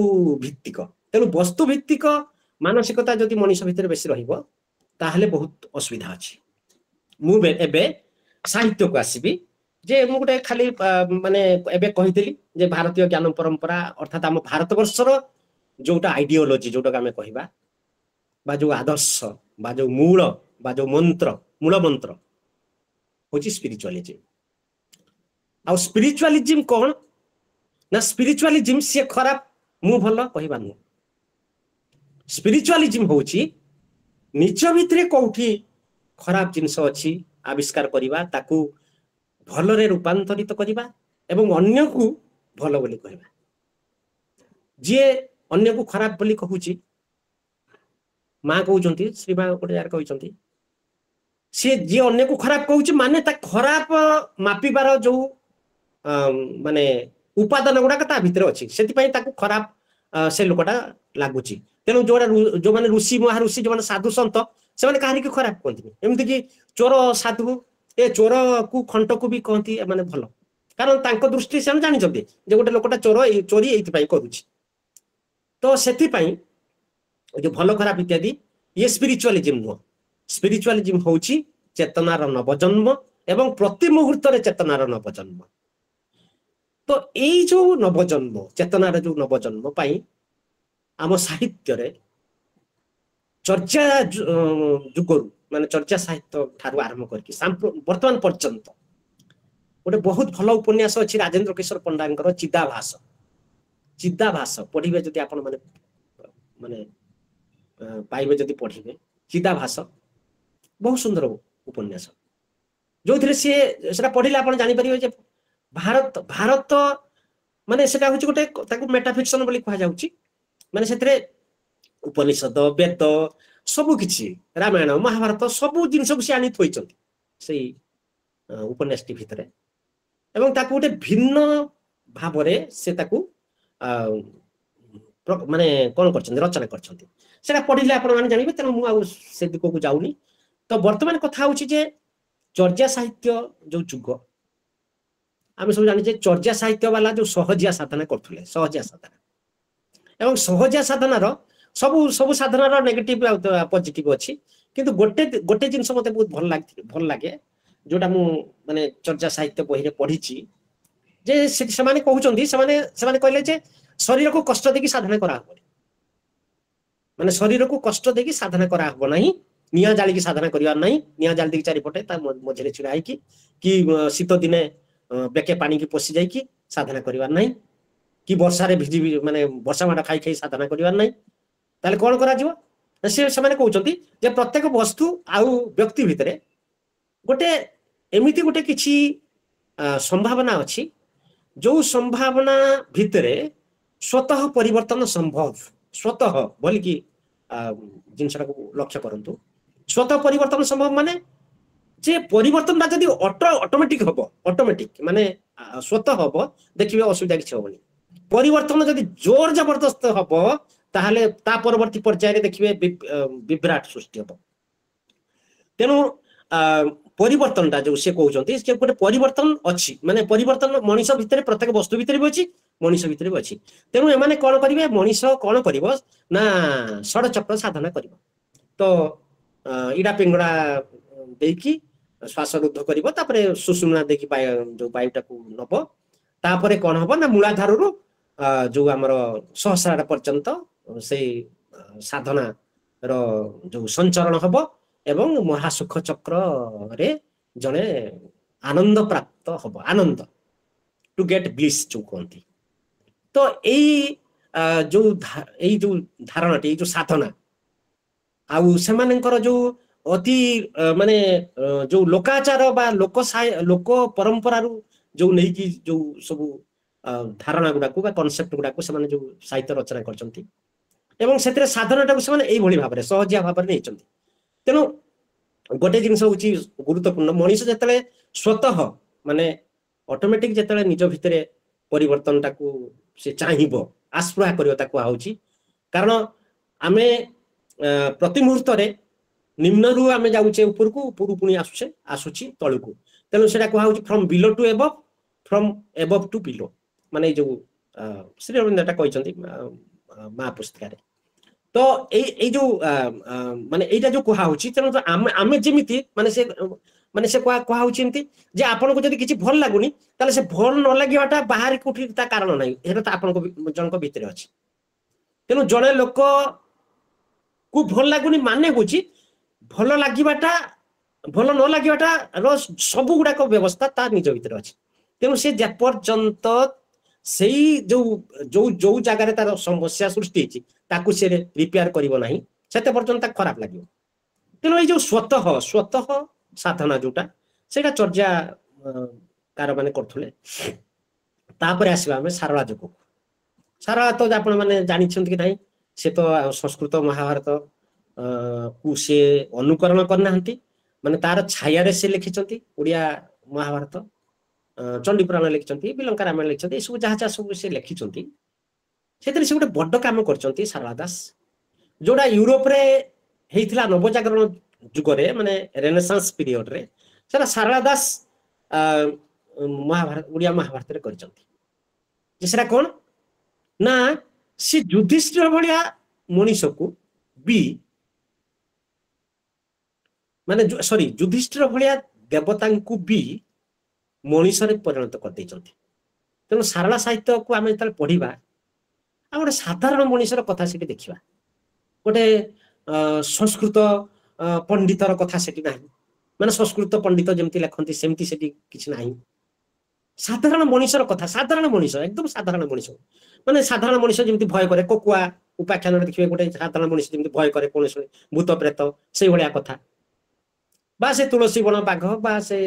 ଭିତ୍ତିକ। ତେଣୁ ବସ୍ତୁ ଭିତ୍ତିକ ମାନସିକତା ଯଦି ମଣିଷ ଭିତରେ ବେଶୀ ରହିବ, ତାହେଲେ ବହୁତ ଅସୁବିଧା ଅଛି। ମୁଁ ଏବେ ସାହିତ୍ୟକୁ ଆସିବି। ଯେ ମୁଁ ଗୋଟେ ଖାଲି ମାନେ ଏବେ କହିଥିଲି ଯେ ଭାରତୀୟ ଜ୍ଞାନ ପରମ୍ପରା, ଅର୍ଥାତ୍ ଆମ ଭାରତବର୍ଷର ଯୋଉଟା ଆଇଡିଓଲୋଜି, ଯୋଉଟାକୁ ଆମେ କହିବା, ବା ଯୋଉ ଆଦର୍ଶ, ବା ଯୋଉ ମୂଳ, ବା ଯୋଉ ମନ୍ତ୍ର, ମୂଳ ମନ୍ତ୍ର ହଉଛି ସ୍ପିରିଚୁଆଲିଜିମ୍। ଆଉ ସ୍ପିରିଚୁଆଲିଜିମ୍ କଣ ନା, ସ୍ପିରିଚୁଆଲିଜିମ୍ ସିଏ ଖରାପ, ମୁଁ ଭଲ କହିବା ନୁହଁ। ସ୍ପିରିଚୁଆଲିଜିମ୍ ହଉଛି ନିଜ ଭିତରେ କୋଉଠି ଖରାପ ଜିନିଷ ଅଛି ଆବିଷ୍କାର କରିବା, ତାକୁ ଭଲରେ ରୂପାନ୍ତରିତ କରିବା ଏବଂ ଅନ୍ୟକୁ ଭଲ ବୋଲି କହିବା। ଯିଏ ଅନ୍ୟକୁ ଖରାପ ବୋଲି କହୁଛି, ମା କହୁଛନ୍ତି, ଶ୍ରୀମା ଗୋଟେ ଜାଗାରେ କହିଛନ୍ତି, ସିଏ ଯିଏ ଅନ୍ୟକୁ ଖରାପ କହୁଛି ମାନେ ତା ଖରାପ ମାପିବାର ଯୋଉ ମାନେ ଉପାଦାନ ଗୁଡାକ ତା ଭିତରେ ଅଛି, ସେଥିପାଇଁ ତାକୁ ଖରାପ ସେ ଲୋକଟା ଲାଗୁଛି। ତେଣୁ ଯୋଉମାନେ ଋଷି ମହାଋଷି, ଯୋଉମାନେ ସାଧୁ ସନ୍ଥ, ସେମାନେ କାହାରିକୁ ଖରାପ କୁହନ୍ତିନି। ଏମିତିକି ଚୋର ସାଧୁ, ଏ ଚୋରକୁ ଖଣ୍ଟକୁ ବି କହନ୍ତି ଏମାନେ ଭଲ, କାରଣ ତାଙ୍କ ଦୃଷ୍ଟି ସେମାନେ ଜାଣିଛନ୍ତି ଯେ ଗୋଟେ ଲୋକଟା ଚୋରି ଏଇଥିପାଇଁ କରୁଛି। ତ ସେଥିପାଇଁ ଯୋଉ ଭଲ ଖରାପ ଇତ୍ୟାଦି, ଇଏ ସ୍ପିରିଚୁଆଲିଜିମ୍ ନୁହଁ। ସ୍ପିରିଚୁଆଲିଜିମ୍ ହଉଛି ଚେତନାର ନବଜନ୍ମ ଏବଂ ପ୍ରତି ମୁହୂର୍ତ୍ତରେ ଚେତନାର ନବଜନ୍ମ। ତ ଏଇ ଯୋଉ ନବଜନ୍ମ, ଚେତନାର ଯୋଉ ନବଜନ୍ମ ପାଇଁ ଆମ ସାହିତ୍ୟରେ ଚର୍ଚ୍ଚା ଯୁଗରୁ, ମାନେ ଚର୍ଚ୍ଚା ସାହିତ୍ୟ ଠାରୁ ଆରମ୍ଭ କରିକି ବର୍ତ୍ତମାନ ପର୍ଯ୍ୟନ୍ତ ଗୋଟେ ବହୁତ ଭଲ ଉପନ୍ୟାସ ଅଛି ରାଜେନ୍ଦ୍ର କିଶୋର ପଣ୍ଡାଙ୍କର, ଚିଦାଭାସ। ଚିଦାଭାସ ପଢିବେ ଯଦି ଆପଣ ମାନେ ପାଇବେ, ଯଦି ପଢିବେ ଚିଦାଭାସ, ବହୁତ ସୁନ୍ଦର ଉପନ୍ୟାସ, ଯୋଉଥିରେ ସିଏ ସେଟା ପଢିଲେ ଆପଣ ଜାଣିପାରିବେ ଯେ ଭାରତ ମାନେ ସେଟା ହଉଛି ଗୋଟେ, ତାକୁ ମେଟାଫିକ୍ସନ ବୋଲି କୁହାଯାଉଛି। ମାନେ ସେଥିରେ ଉପନିଷଦ, ବେଦ, ସବୁ କିଛି, ରାମାୟଣ ମହାଭାରତ, ସବୁ ଜିନିଷକୁ ସେ ଆଣି ଥୋଇଛନ୍ତି ସେଇ ଉପନ୍ୟାସଟି ଭିତରେ, ଏବଂ ତାକୁ ଗୋଟେ ଭିନ୍ନ ଭାବରେ ସେ ତାକୁ ମାନେ କଣ କରିଛନ୍ତି, ରଚନା କରିଛନ୍ତି। ସେଟା ପଢିଲେ ଆପଣ ମାନେ ଜାଣିବେ, ତେଣୁ ମୁଁ ଆଉ ସେ ଦିଗକୁ ଯାଉନି। ତ ବର୍ତ୍ତମାନ କଥା ହଉଛି ଯେ ଚର୍ଚ୍ଚା ସାହିତ୍ୟ ଯୋଉ ଯୁଗ, ଆମେ ସବୁ ଜାଣିଛେ ଚର୍ଚ୍ଚା ସାହିତ୍ୟ ବାଲା ଯୋଉ ସହଜିଆ ସାଧନା କରୁଥିଲେ, ସହଜିଆ ସାଧନା, ଏବଂ ସହଜିଆ ସାଧନାର ସବୁ ସାଧନାର ନେଗେଟିଭ ଆଉ ପଜିଟିଭ ଅଛି, କିନ୍ତୁ ଗୋଟେ ଜିନିଷ ମତେ ବହୁତ ଭଲ ଲାଗେ, ଯୋଉଟା ମୁଁ ମାନେ ଚର୍ଚ୍ଚା ସାହିତ୍ୟ ବହିରେ ପଢିଛି, ଯେ ସେମାନେ କହୁଛନ୍ତି, ସେମାନେ କହିଲେ ଯେ ଶରୀରକୁ କଷ୍ଟ ଦେଇକି ସାଧନା କରାହବନି, ମାନେ ଶରୀରକୁ କଷ୍ଟ ଦେଇକି ସାଧନା କରାହବ ନାହିଁ, ନିଆଁ ଜାଳିକି ସାଧନା କରିବାର ନାହିଁ, ନିଆଁ ଜାଳି ଦେଇକି ଚାରିପଟେ ତା ମଝିରେ ଛିଡା ହେଇକି କି ଶୀତ ଦିନେ ବେକେ ପାଣିକି ପଶି ଯାଇକି ସାଧନା କରିବାର ନାହିଁ, କି ବର୍ଷାରେ ଭିଜି ମାନେ ବର୍ଷା ମାଡ଼ ଖାଇ ଖାଇ ସାଧନା କରିବାର ନାହିଁ। ତାହେଲେ କଣ କରାଯିବ? ସେମାନେ କହୁଛନ୍ତି ଯେ ପ୍ରତ୍ୟେକ ବସ୍ତୁ ଆଉ ବ୍ୟକ୍ତି ଭିତରେ ଗୋଟେ ଏମିତି ଗୋଟେ କିଛି ସମ୍ଭାବନା ଅଛି, ଯୋଉ ସମ୍ଭାବନା ଭିତରେ ସ୍ୱତଃ ପରିବର୍ତ୍ତନ ସମ୍ଭବ। ସ୍ୱତଃ ବୋଲିକି ଜିନିଷଟାକୁ ଲକ୍ଷ୍ୟ କରନ୍ତୁ। ସ୍ୱତଃ ପରିବର୍ତ୍ତନ ସମ୍ଭବ ମାନେ ଯେ ପରିବର୍ତ୍ତନଟା ଯଦି ଅଟୋମେଟିକ ହବ, ଅଟୋମେଟିକ ମାନେ ସ୍ୱତଃ ହବ, ଦେଖିବେ ଅସୁବିଧା କିଛି ହବନି। ପରିବର୍ତ୍ତନ ଯଦି ଜୋର ଜବରଦସ୍ତ ହବ ତାହେଲେ ତା ପରବର୍ତ୍ତୀ ପର୍ଯ୍ୟାୟରେ ଦେଖିବେ ବିଭ୍ରାଟ ସୃଷ୍ଟି ହବ। ତେଣୁ ପରିବର୍ତ୍ତନଟା ଯୋଉ ସେ କହୁଛନ୍ତି ସେ ଗୋଟେ ପରିବର୍ତ୍ତନ ଅଛି, ମାନେ ପରିବର୍ତ୍ତନ ମଣିଷ ଭିତରେ ପ୍ରତ୍ୟେକ ବସ୍ତୁ ଭିତରେ ବି ଅଛି, ମଣିଷ ଭିତରେ ବି ଅଛି। ତେଣୁ ଏମାନେ କଣ କରିବେ? ମଣିଷ କଣ କରିବ ନା ଷଡ଼ଚକ୍ର ସାଧନା କରିବ। ତ ଇଡା ପିଙ୍ଗଳା ଦେଇକି ଶ୍ୱାସ ରୁଦ୍ଧ କରିବ, ତାପରେ ସୁଷୁମ୍ନା ଦେଇକି ଯୋଉ ବାୟୁଟାକୁ ନବ, ତାପରେ କଣ ହବ ନା ମୂଳାଧାରରୁ ଯୋଉ ଆମର ସହସ୍ରାର ପର୍ଯ୍ୟନ୍ତ ସେଇ ସାଧନା ର ଯୋଉ ସଞ୍ଚରଣ ହବ ଏବଂ ମହାସୁଖ ଚକ୍ରରେ ଜଣେ ଆନନ୍ଦ ପ୍ରାପ୍ତ ହବ। ଆନନ୍ଦ ଟୁ ଗେଟ୍ ବ୍ଲିସ୍ ଯୋଉ କୁହନ୍ତି। ତ ଏଇ ଯୋଉ ଧାରଣାଟି, ଏଇ ଯୋଉ ସାଧନା, ଆଉ ସେମାନଙ୍କର ଯୋଉ ଅତି ମାନେ ଯୋଉ ଲୋକାଚାର ବା ଲୋକ ପରମ୍ପରାରୁ ଯୋଉ ନେଇକି ଯୋଉ ସବୁ ଧାରଣା ଗୁଡାକୁ ବା କନସେପ୍ଟ ଗୁଡାକୁ ସେମାନେ ଯୋଉ ସାହିତ୍ୟ ରଚନା କରିଛନ୍ତି ଏବଂ ସେଥିରେ ସାଧନାଟାକୁ ସେମାନେ ଏଇଭଳି ଭାବରେ ସହଜିଆ ଭାବରେ ନେଇଛନ୍ତି। ତେଣୁ ଗୋଟେ ଜିନିଷ ହଉଛି ଗୁରୁତ୍ୱପୂର୍ଣ୍ଣ, ମଣିଷ ଯେତେବେଳେ ସ୍ୱତଃ ମାନେ ଅଟୋମେଟିକ ଯେତେବେଳେ ନିଜ ଭିତରେ ପରିବର୍ତ୍ତନଟାକୁ ସେ ଚାହିଁବ, ଆସ୍ପୃହା କରିବ, ତାକୁ କୁହାହଉଛି। କାରଣ ଆମେ ପ୍ରତି ମୁହୂର୍ତ୍ତରେ ନିମ୍ନରୁ ଆମେ ଯାଉଛେ ଉପରକୁ, ଉପରୁ ପୁଣି ଆସୁଛି ତଳକୁ। ତେଣୁ ସେଇଟା କୁହାହଉଛି from below to above, from above to below. ମାନେ ଏଇ ଯୋଉ ଶ୍ରୀ ଅରବିନ୍ଦ ଏଟା କହିଛନ୍ତି ମା ପୁସ୍ତିକାରେ। ତ ଏଇ ଯୋଉ ମାନେ ଏଇଟା ଯୋଉ କୁହାହଉଛି, ତେଣୁ ଆମେ ଯେମିତି ମାନେ ସେ କୁହାହଉଛି ଏମିତି ଯେ ଆପଣଙ୍କୁ ଯଦି କିଛି ଭଲ ଲାଗୁନି ତାହେଲେ ସେ ଭଲ ନ ଲାଗିବାଟା ବାହାରେ କୋଉଠି ତା କାରଣ ନାହିଁ, ଏଇଟା ତ ଆପଣଙ୍କ ଜଣଙ୍କ ଭିତରେ ଅଛି। ତେଣୁ ଜଣେ ଲୋକ କୁ ଭଲ ଲାଗୁନି ମାନେ ହଉଛି ଭଲ ଲାଗିବାଟା, ଭଲ ନ ଲାଗିବାଟା ର ସବୁ ଗୁଡାକ ବ୍ୟବସ୍ଥା ତା ନିଜ ଭିତରେ ଅଛି। ତେଣୁ ସେ ଯେପର୍ଯ୍ୟନ୍ତ ସେଇ ଯୋଉ ଜାଗାରେ ତାର ସମସ୍ୟା ସୃଷ୍ଟି ହେଇଛି ତାକୁ ସେ ରିପେୟାର କରିବ ନାହିଁ, ସେତେ ପର୍ଯ୍ୟନ୍ତ ତାକୁ ଖରାପ ଲାଗିବ। ତେଣୁ ଏଇ ଯୋଉ ସ୍ୱତଃ ସାଧନା ଯୋଉଟା, ସେଇଟା ଚର୍ଯ୍ୟା କାର ମାନେ କରୁଥିଲେ। ତାପରେ ଆସିବା ଆମେ ସାରଳା ଯୋଗକୁ। ସାରଳା ତ ଆପଣ ମାନେ ଜାଣିଛନ୍ତି କି ନାହିଁ, ସେ ତ ସଂସ୍କୃତ ମହାଭାରତ କୁ ସେ ଅନୁକରଣ କରିନାହାନ୍ତି, ମାନେ ତାର ଛାୟାରେ ସେ ଲେଖିଛନ୍ତି ଓଡିଆ ମହାଭାରତ, ଚଣ୍ଡୀ ପୁରାଣ ଲେଖିଛନ୍ତି, ବିଲଙ୍କା ରାମାୟଣ ଲେଖିଛନ୍ତି, ଏସବୁ ଯାହା ସବୁ ସେ ଲେଖିଛନ୍ତି, ସେଥିରେ ସେ ଗୋଟେ ବଡ କାମ କରିଛନ୍ତି ସାରଳା ଦାସ, ଯୋଉଟା ୟୁରୋପରେ ହେଇଥିଲା ନବଜାଗରଣ ଯୁଗରେ, ମାନେ ରେନେସାନ୍ସ ପିରିୟଡରେ, ସେଟା ସାରଳା ଦାସ ଓଡିଆ ମହାଭାରତରେ କରିଛନ୍ତି। ଯେ ସେଟା କଣ ନା ସେ ଯୁଧିଷ୍ଠିର ଭଳିଆ ମଣିଷକୁ ବି ମାନେ ଯୁଧିଷ୍ଠିର ଭଳିଆ ଦେବତାଙ୍କୁ ବି ମଣିଷରେ ପରିଣତ କରିଦେଇଛନ୍ତି। ତେଣୁ ସାରଳା ସାହିତ୍ୟକୁ ଆମେ ଯେତେବେଳେ ପଢିବା, ଆଉ ଗୋଟେ ସାଧାରଣ ମଣିଷର କଥା ସେଠି ଦେଖିବା। ଗୋଟେ ସଂସ୍କୃତ ପଣ୍ଡିତର କଥା ସେଠି ନାହିଁ, ମାନେ ସଂସ୍କୃତ ପଣ୍ଡିତ ଯେମିତି ଲେଖନ୍ତି ସେମିତି ସେଠି କିଛି ନାହିଁ। ସାଧାରଣ ମଣିଷର କଥା, ସାଧାରଣ ମଣିଷ, ଏକଦମ ସାଧାରଣ ମଣିଷ, ମାନେ ସାଧାରଣ ମଣିଷ ଯେମିତି ଭୟ କରେ, କୋକୁଆ ଉପାଖ୍ୟାନରେ ଦେଖିବେ ଗୋଟେ ସାଧାରଣ ମଣିଷ ଯେମିତି ଭୟ କରେ କୌଣସି ଭୂତ ପ୍ରେତ, ସେଇଭଳିଆ କଥା। ବା ସେ ତୁଳସୀ ବଣ ବାଘ, ବା ସେ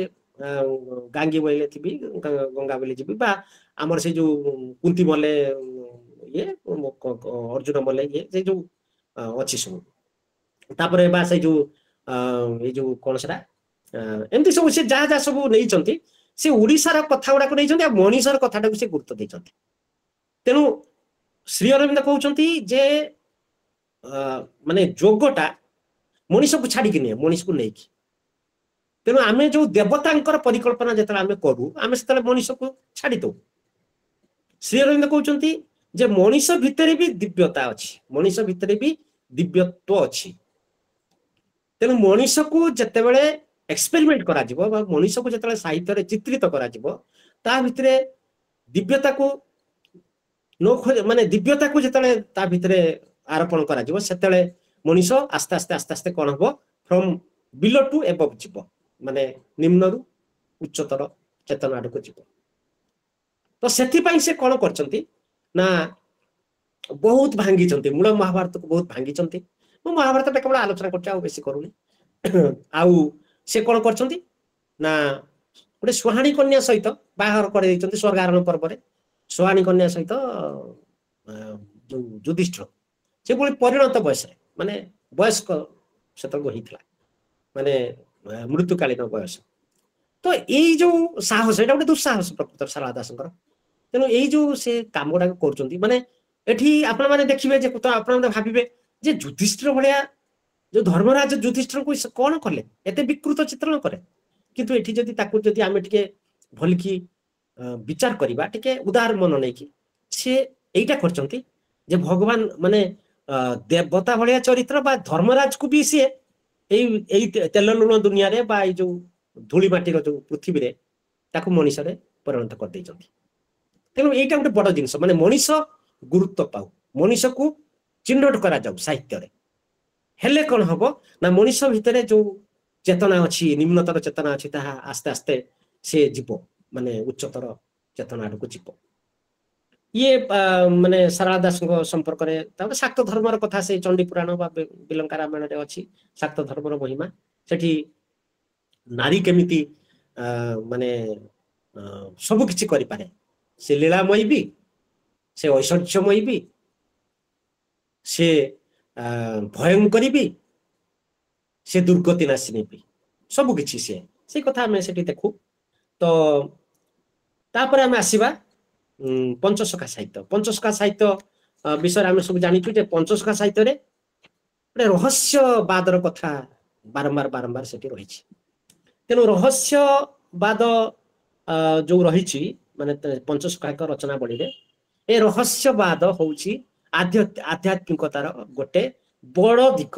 ଗାଙ୍ଗି ବୋଇଲେ ଥିବି, ଗଙ୍ଗା ବୋଇଲେ ଯିବି, ବା ଆମର ସେ ଯୋଉ କୁନ୍ତି ମଲେ ଇଏ, ଅର୍ଜୁନ ମଲେ ଇଏ, ସେ ଯୋଉ ଅଛି ସବୁ। ତାପରେ ବା ସେଇ ଯୋଉ ଏଇ ଯୋଉ କଣ ସେଟା ଏମିତି ସବୁ ସେ ଯାହା ସବୁ ନେଇଛନ୍ତି, ସେ ଓଡିଶାର କଥା ଗୁଡାକୁ ନେଇଛନ୍ତି, ଆଉ ମଣିଷର କଥାଟାକୁ ସେ ଗୁରୁତ୍ୱ ଦେଇଛନ୍ତି। ତେଣୁ ଶ୍ରୀ ଅରବିନ୍ଦ କହୁଛନ୍ତି ଯେ ମାନେ ଯୋଗଟା ମଣିଷକୁ ଛାଡିକି ନୁହେଁ, ମଣିଷକୁ ନେଇକି। ତେଣୁ ଆମେ ଯୋଉ ଦେବତାଙ୍କର ପରିକଳ୍ପନା ଯେତେବେଳେ ଆମେ କରୁ, ଆମେ ସେତେବେଳେ ମଣିଷକୁ ଛାଡି ଦଉ। ଶ୍ରୀ ଅରବିନ୍ଦ କହୁଛନ୍ତି ଯେ ମଣିଷ ଭିତରେ ବି ଦିବ୍ୟତା ଅଛି, ମଣିଷ ଭିତରେ ବି ଦିବ୍ୟତ୍ୱ ଅଛି। ତେଣୁ ମଣିଷକୁ ଯେତେବେଳେ ଏକ୍ସପେରିମେଣ୍ଟ କରାଯିବ ବା ମଣିଷକୁ ଯେତେବେଳେ ସାହିତ୍ୟରେ ଚିତ୍ରିତ କରାଯିବ, ତା ଭିତରେ ଦିବ୍ୟତାକୁ ମାନେ ଦିବ୍ୟତାକୁ ଯେତେବେଳେ ତା ଭିତରେ ଆରୋପଣ କରାଯିବ ସେତେବେଳେ ମଣିଷ ଆସ୍ତେ ଆସ୍ତେ ଆସ୍ତେ ଆସ୍ତେ କଣ ହବ ଫ୍ରମ ବିଲୋ ଟୁ ଏବଭ ଯିବ ମାନେ ନିମ୍ନରୁ ଉଚ୍ଚତର ଚେତନା ଆଡକୁ ଯିବ। ତ ସେଥିପାଇଁ ସେ କଣ କରିଛନ୍ତି ନା ବହୁତ ଭାଙ୍ଗିଛନ୍ତି ମୂଳ ମହାଭାରତକୁ ବହୁତ ଭାଙ୍ଗିଛନ୍ତି। ମୁଁ ମହାଭାରତଟା କେବଳ ଆଲୋଚନା କରୁଛି ଆଉ ବେଶୀ କରୁନି। ଆଉ ସେ କଣ କରିଛନ୍ତି ନା ଗୋଟେ ସୁହାଣୀ କନ୍ୟା ସହିତ ବାହାଘର କରିଦେଇଛନ୍ତି ସ୍ୱର୍ଗାରୋହଣ ପର୍ବରେ। ସୁହାଣୀ କନ୍ୟା ସହିତ ଯୋଉ ଯୁଧିଷ୍ଠିର ସେ ପୁଣି ପରିଣତ ବୟସରେ ମାନେ ବୟସ୍କ ସେତେବେଳକୁ ହେଇଥିଲା ମାନେ ମୃତ୍ୟୁକାଳୀନ ବୟସ। ତ ଏଇ ଯୋଉ ସାହସ ଏଇଟା ଗୋଟେ ଦୁଃସାହସ ପ୍ରକୃତରେ ଶାରଳା ଦାସଙ୍କର। ତେଣୁ ଏଇ ଯୋଉ ସେ କାମ ଗୁଡାକ କରୁଛନ୍ତି ମାନେ ଏଠି ଆପଣ ମାନେ ଦେଖିବେ ଯେ ଆପଣ ମାନେ ଭାବିବେ ଯେ ଯୁଧିଷ୍ଠିର ଭଳିଆ ଯୋଉ ଧର୍ମରାଜ ଯୁଧିଷ୍ଠିରଙ୍କୁ କଣ କଲେ ଏତେ ବିକୃତ ଚିତ୍ରଣ କଲେ। କିନ୍ତୁ ଏଠି ଯଦି ତାକୁ ଯଦି ଆମେ ଟିକେ ଭଲିକି ବିଚାର କରିବା ଟିକେ ଉଦାର ମନ ନେଇକି ସିଏ ଏଇଟା କରିଛନ୍ତି ଯେ ଭଗବାନ ମାନେ ଦେବତା ଭଳିଆ ଚରିତ୍ର ବା ଧର୍ମରାଜକୁ ବି ସିଏ ଏଇ ତେଲ ଲୁଣ ଦୁନିଆରେ ବା ଏଇ ଯୋଉ ଧୂଳି ମାଟିର ଯୋଉ ପୃଥିବୀରେ ତାକୁ ମଣିଷରେ ପରିଣତ କରିଦେଇଛନ୍ତି। ତେଣୁ ଏଇଟା ଗୋଟେ ବଡ ଜିନିଷ ମାନେ ମଣିଷ ଗୁରୁତ୍ୱ ପାଉ ମଣିଷକୁ ଚିହ୍ନଟ କରାଯାଉ ସାହିତ୍ୟରେ। ହେଲେ କଣ ହବ ନା ମଣିଷ ଭିତରେ ଯୋଉ ଚେତନା ଅଛି ନିମ୍ନତର ଚେତନା ଅଛି ତାହା ଆସ୍ତେ ଆସ୍ତେ ସେ ଯିବ ମାନେ ଉଚ୍ଚତର ଚେତନା ଆଡକୁ ଯିବ। ଇଏ ମାନେ ଶାରଳା ଦାସଙ୍କ ସମ୍ପର୍କରେ ତାପରେ ଶାକ୍ତ ଧର୍ମର କଥା ସେଇ ଚଣ୍ଡୀ ପୁରାଣ ବା ବିଲଙ୍କା ରାମାୟଣରେ ଅଛି ଶାକ୍ତ ଧର୍ମର ମହିମା। ସେଠି ନାରୀ କେମିତି ମାନେ ସବୁ କିଛି କରିପାରେ ସେ ଲୀଳାମୟୀ ବି ସେ ଐଶ୍ୱର୍ଯ୍ୟମୟୀ ବି ସେ ଭୟଙ୍କରୀ ବି ସେ ଦୁର୍ଗତି ନାଶିନୀ ବି ସବୁ କିଛି ସିଏ ସେଇ କଥା ଆମେ ସେଠି ଦେଖୁ। ତ ତାପରେ ଆମେ ଆସିବା ପଞ୍ଚସଖା ସାହିତ୍ୟ। ପଞ୍ଚସଖା ସାହିତ୍ୟ ବିଷୟରେ ଆମେ ସବୁ ଜାଣିଛୁ ଯେ ପଞ୍ଚସଖା ସାହିତ୍ୟରେ ଗୋଟେ ରହସ୍ୟବାଦର କଥା ବାରମ୍ବାର ସେଠି ରହିଛି। ତେଣୁ ରହସ୍ୟବାଦ ଯୋଉ ରହିଛି ମାନେ ପଞ୍ଚସଖାଙ୍କ ରଚନା ବଳିରେ ଏ ରହସ୍ୟବାଦ ହଉଛି ଆଧ୍ୟାତ୍ମିକତାର ଗୋଟେ ବଡ ଦିଗ।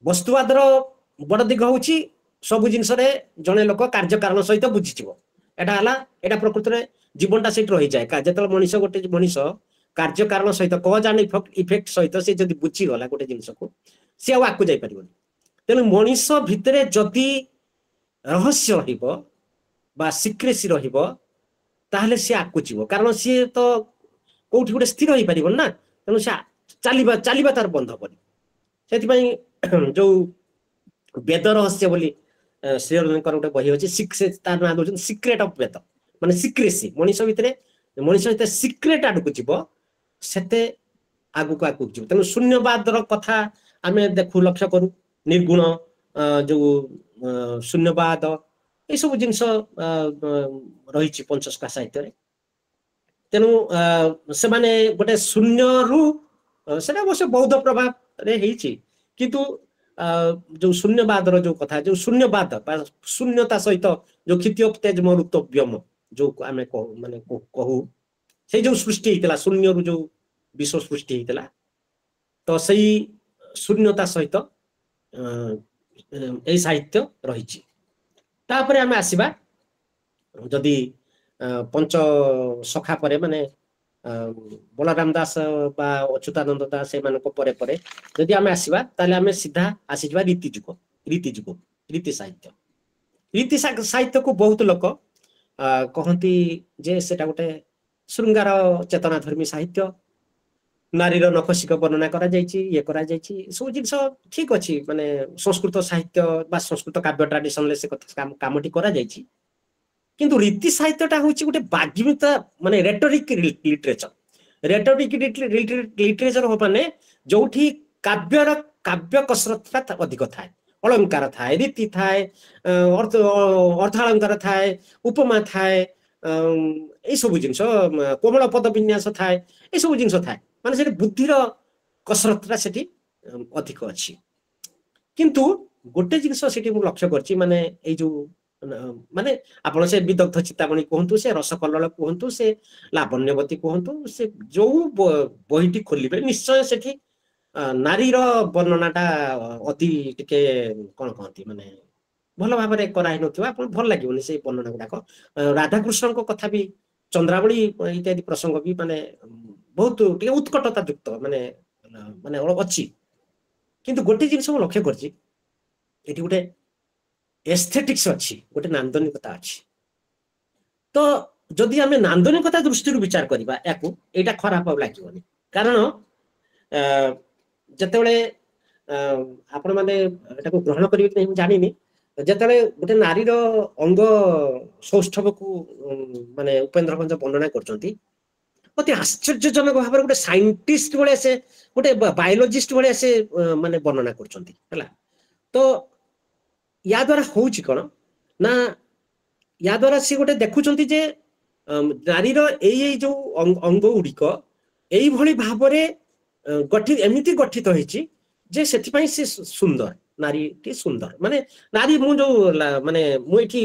ବସ୍ତୁବାଦର ବଡ ଦିଗ ହଉଛି ସବୁ ଜିନିଷରେ ଜଣେ ଲୋକ କାର୍ଯ୍ୟ କାରଣ ସହିତ ବୁଝିଯିବ। ଏଟା ହେଲା ଏଟା ପ୍ରକୃତରେ ଜୀବନଟା ସେଇଠି ରହିଯାଏ ଯେତେବେଳେ ଗୋଟେ ମଣିଷ କାର୍ଯ୍ୟ କାରଣ ସହିତ କଜ ଆଣ୍ଡ ଇଫେକ୍ଟ ସହିତ ସେ ଯଦି ବୁଝିଗଲା ଗୋଟେ ଜିନିଷକୁ ସିଏ ଆଉ ଆଗକୁ ଯାଇପାରିବନି। ତେଣୁ ମଣିଷ ଭିତରେ ଯଦି ରହସ୍ୟ ରହିବ ବା ସିକ୍ରେସି ରହିବ ତାହେଲେ ସିଏ ଆଗକୁ ଯିବ କାରଣ ସିଏ ତ କୋଉଠି ଗୋଟେ ସ୍ଥିର ହେଇପାରିବନି ନା। ତେଣୁ ସେ ଚାଲିବା ତାର ବନ୍ଦ ହବନି। ସେଥିପାଇଁ ଯୋଉ ବେଦ ରହସ୍ୟ ବୋଲି ଶ୍ରୀ ଅରବିନ୍ଦଙ୍କର ଗୋଟେ ବହି ଅଛି ତାର ନାଁ ଦଉଛନ୍ତି ସିକ୍ରେଟ ଅଫ ବେଦ ମାନେ ସିକ୍ରେସି। ମଣିଷ ଭିତରେ ସିକ୍ରେଟ ଆଡକୁ ଯିବ ସେତେ ଆଗକୁ ଯିବ। ତେଣୁ ଶୂନ୍ୟବାଦର କଥା ଆମେ ଦେଖୁ ଲକ୍ଷ୍ୟ କରୁ ନିର୍ଗୁଣ ଯୋଉ ଶୂନ୍ୟବାଦ ଏଇ ସବୁ ଜିନିଷ ରହିଛି ପଞ୍ଚସଖା ସାହିତ୍ୟରେ। ତେଣୁ ସେମାନେ ଗୋଟେ ଶୂନ୍ୟରୁ ସେଟା ଅବଶ୍ୟ ବୌଦ୍ଧ ପ୍ରଭାବରେ ହେଇଛି କିନ୍ତୁ ଯୋଉ ଶୂନ୍ୟବାଦର ଯୋଉ କଥା ଯୋଉ ଶୂନ୍ୟବାଦ ବା ଶୂନ୍ୟତା ସହିତ ଯୋଉ କ୍ଷିତିୟୋକ୍ତେଜ ମରୁତବ୍ୟମ ଯୋଉ ଆମେ କହୁ ସେଇ ଯୋଉ ସୃଷ୍ଟି ହେଇଥିଲା ଶୂନ୍ୟରୁ ଯୋଉ ବିଶ୍ୱ ସୃଷ୍ଟି ହେଇଥିଲା ତ ସେଇ ଶୂନ୍ୟତା ସହିତ ଏଇ ସାହିତ୍ୟ ରହିଛି। ତାପରେ ଆମେ ଆସିବା ଯଦି ପଞ୍ଚ ସଖା ପରେ ମାନେ ବଳରାମ ଦାସ ବା ଅଚ୍ୟୁତାନନ୍ଦ ଦାସ ଏମାନଙ୍କ ପରେ ଯଦି ଆମେ ଆସିବା ତାହେଲେ ଆମେ ସିଧା ଆସିଯିବା ରୀତି ସାହିତ୍ୟ। ରୀତି ସାହିତ୍ୟକୁ ବହୁତ ଲୋକ କହନ୍ତି ଯେ ସେଟା ଗୋଟେ ଶୃଙ୍ଗାର ଚେତନା ଧର୍ମୀ ସାହିତ୍ୟ। ନାରୀର ନଖସିକ ବର୍ଣ୍ଣନା କରାଯାଇଛି ଇଏ କରାଯାଇଛି ସବୁ ଜିନିଷ ଠିକ ଅଛି ମାନେ ସଂସ୍କୃତ ସାହିତ୍ୟ ବା ସଂସ୍କୃତ କାବ୍ୟ ଟ୍ରାଡିସନରେ ସେ କାମଟି କରାଯାଇଛି। କିନ୍ତୁ ରୀତି ସାହିତ୍ୟଟା ହଉଛି ଗୋଟେ ବାଗ୍ମିତା ମାନେ ରେଟୋରିକ ଲିଟରେଚର। ରେଟୋରିକ ଲିଟରେଚର ମାନେ ଯୋଉଠି କାବ୍ୟ କସରତଟା ଅଧିକ ଥାଏ। ଅଳଙ୍କାର ଥାଏ ରୀତି ଥାଏ ଅର୍ଥାଳଙ୍କାର ଥାଏ ଉପମା ଥାଏ ଏଇ ସବୁ ଜିନିଷ କୋମଳ ପଦ ବିନ୍ୟାସ ଥାଏ ଏସବୁ ଜିନିଷ ଥାଏ ମାନେ ସେଠି ବୁଦ୍ଧିର କସରତଟା ସେଠି ଅଧିକ ଅଛି। କିନ୍ତୁ ଗୋଟେ ଜିନିଷ ସେଠି ମୁଁ ଲକ୍ଷ୍ୟ କରିଛି ମାନେ ଏଇ ଯୋଉ ମାନେ ଆପଣ ସେ ବିଦଗ୍ଧ ଚିତାମଣି କୁହନ୍ତୁ ସେ ରସକଲ୍ଲୋଳ କୁହନ୍ତୁ ସେ ଲାବଣ୍ୟବତୀ କୁହନ୍ତୁ ସେ ଯୋଉ ବହିଟି ଖୋଲିବେ ନିଶ୍ଚୟ ସେଠି ନାରୀର ବର୍ଣ୍ଣନାଟା ଅତି ଟିକେ କଣ କହନ୍ତି ମାନେ ଭଲ ଭାବରେ କରାହେଇନଥିବ ଆପଣ ଭଲ ଲାଗିବନି ସେଇ ବର୍ଣ୍ଣନା ଗୁଡାକ। ରାଧାକୃଷ୍ଣଙ୍କ କଥା ବି ଚନ୍ଦ୍ରାବଳୀ ଇତ୍ୟାଦି ପ୍ରସଙ୍ଗ ବି ମାନେ ବହୁତ ଟିକେ ଉତ୍କଟତା ଯୁକ୍ତ ମାନେ ମାନେ ଅଛି କିନ୍ତୁ ଗୋଟେ ଜିନିଷ ମୁଁ ଲକ୍ଷ୍ୟ କରିଛି ଏଠି ଗୋଟେ ଏସ୍ଥେଟିକ୍ସ ଅଛି ଗୋଟେ ନାନ୍ଦନିକତା ଅଛି ତ ଯଦି ଆମେ ନାନ୍ଦନିକତା ଦୃଷ୍ଟିରୁ ବିଚାର କରିବା ୟାକୁ ଏଇଟା ଖରାପ ଆଉ ଲାଗିବନି କାରଣ ଯେତେବେଳେ ଆପଣ ମାନେ ଏଟାକୁ ଗ୍ରହଣ କରିବେ କି ନାହିଁ ମୁଁ ଜାଣିନି ଯେତେବେଳେ ଗୋଟେ ନାରୀର ଅଙ୍ଗ ସୌଷ୍ଠବକୁ ମାନେ ଉପେନ୍ଦ୍ର ଭଞ୍ଜ ବର୍ଣ୍ଣନା କରୁଛନ୍ତି ଅତି ଆଶ୍ଚର୍ଯ୍ୟଜନକ ଭାବରେ ଗୋଟେ ସାଇଣ୍ଟିଷ୍ଟ ଭଳିଆ ସେ ଗୋଟେ ବାୟୋଲୋଜିଷ୍ଟ ଭଳିଆ ସେ ମାନେ ବର୍ଣ୍ଣନା କରୁଛନ୍ତି ହେଲା ତ ୟା ଦ୍ୱାରା ହଉଛି କଣ ନା ୟା ଦ୍ୱାରା ସେ ଗୋଟେ ଦେଖୁଛନ୍ତି ଯେ ନାରୀର ଏଇ ଯୋଉ ଅଙ୍ଗ ଗୁଡିକ ଏଇଭଳି ଭାବରେ ଏମିତି ଗଠିତ ହେଇଛି ଯେ ସେଥିପାଇଁ ସେ ସୁନ୍ଦର ନାରୀଟି ସୁନ୍ଦର ମାନେ ନାରୀ ମୁଁ ଯୋଉ ମାନେ ମୁଁ ଏଠି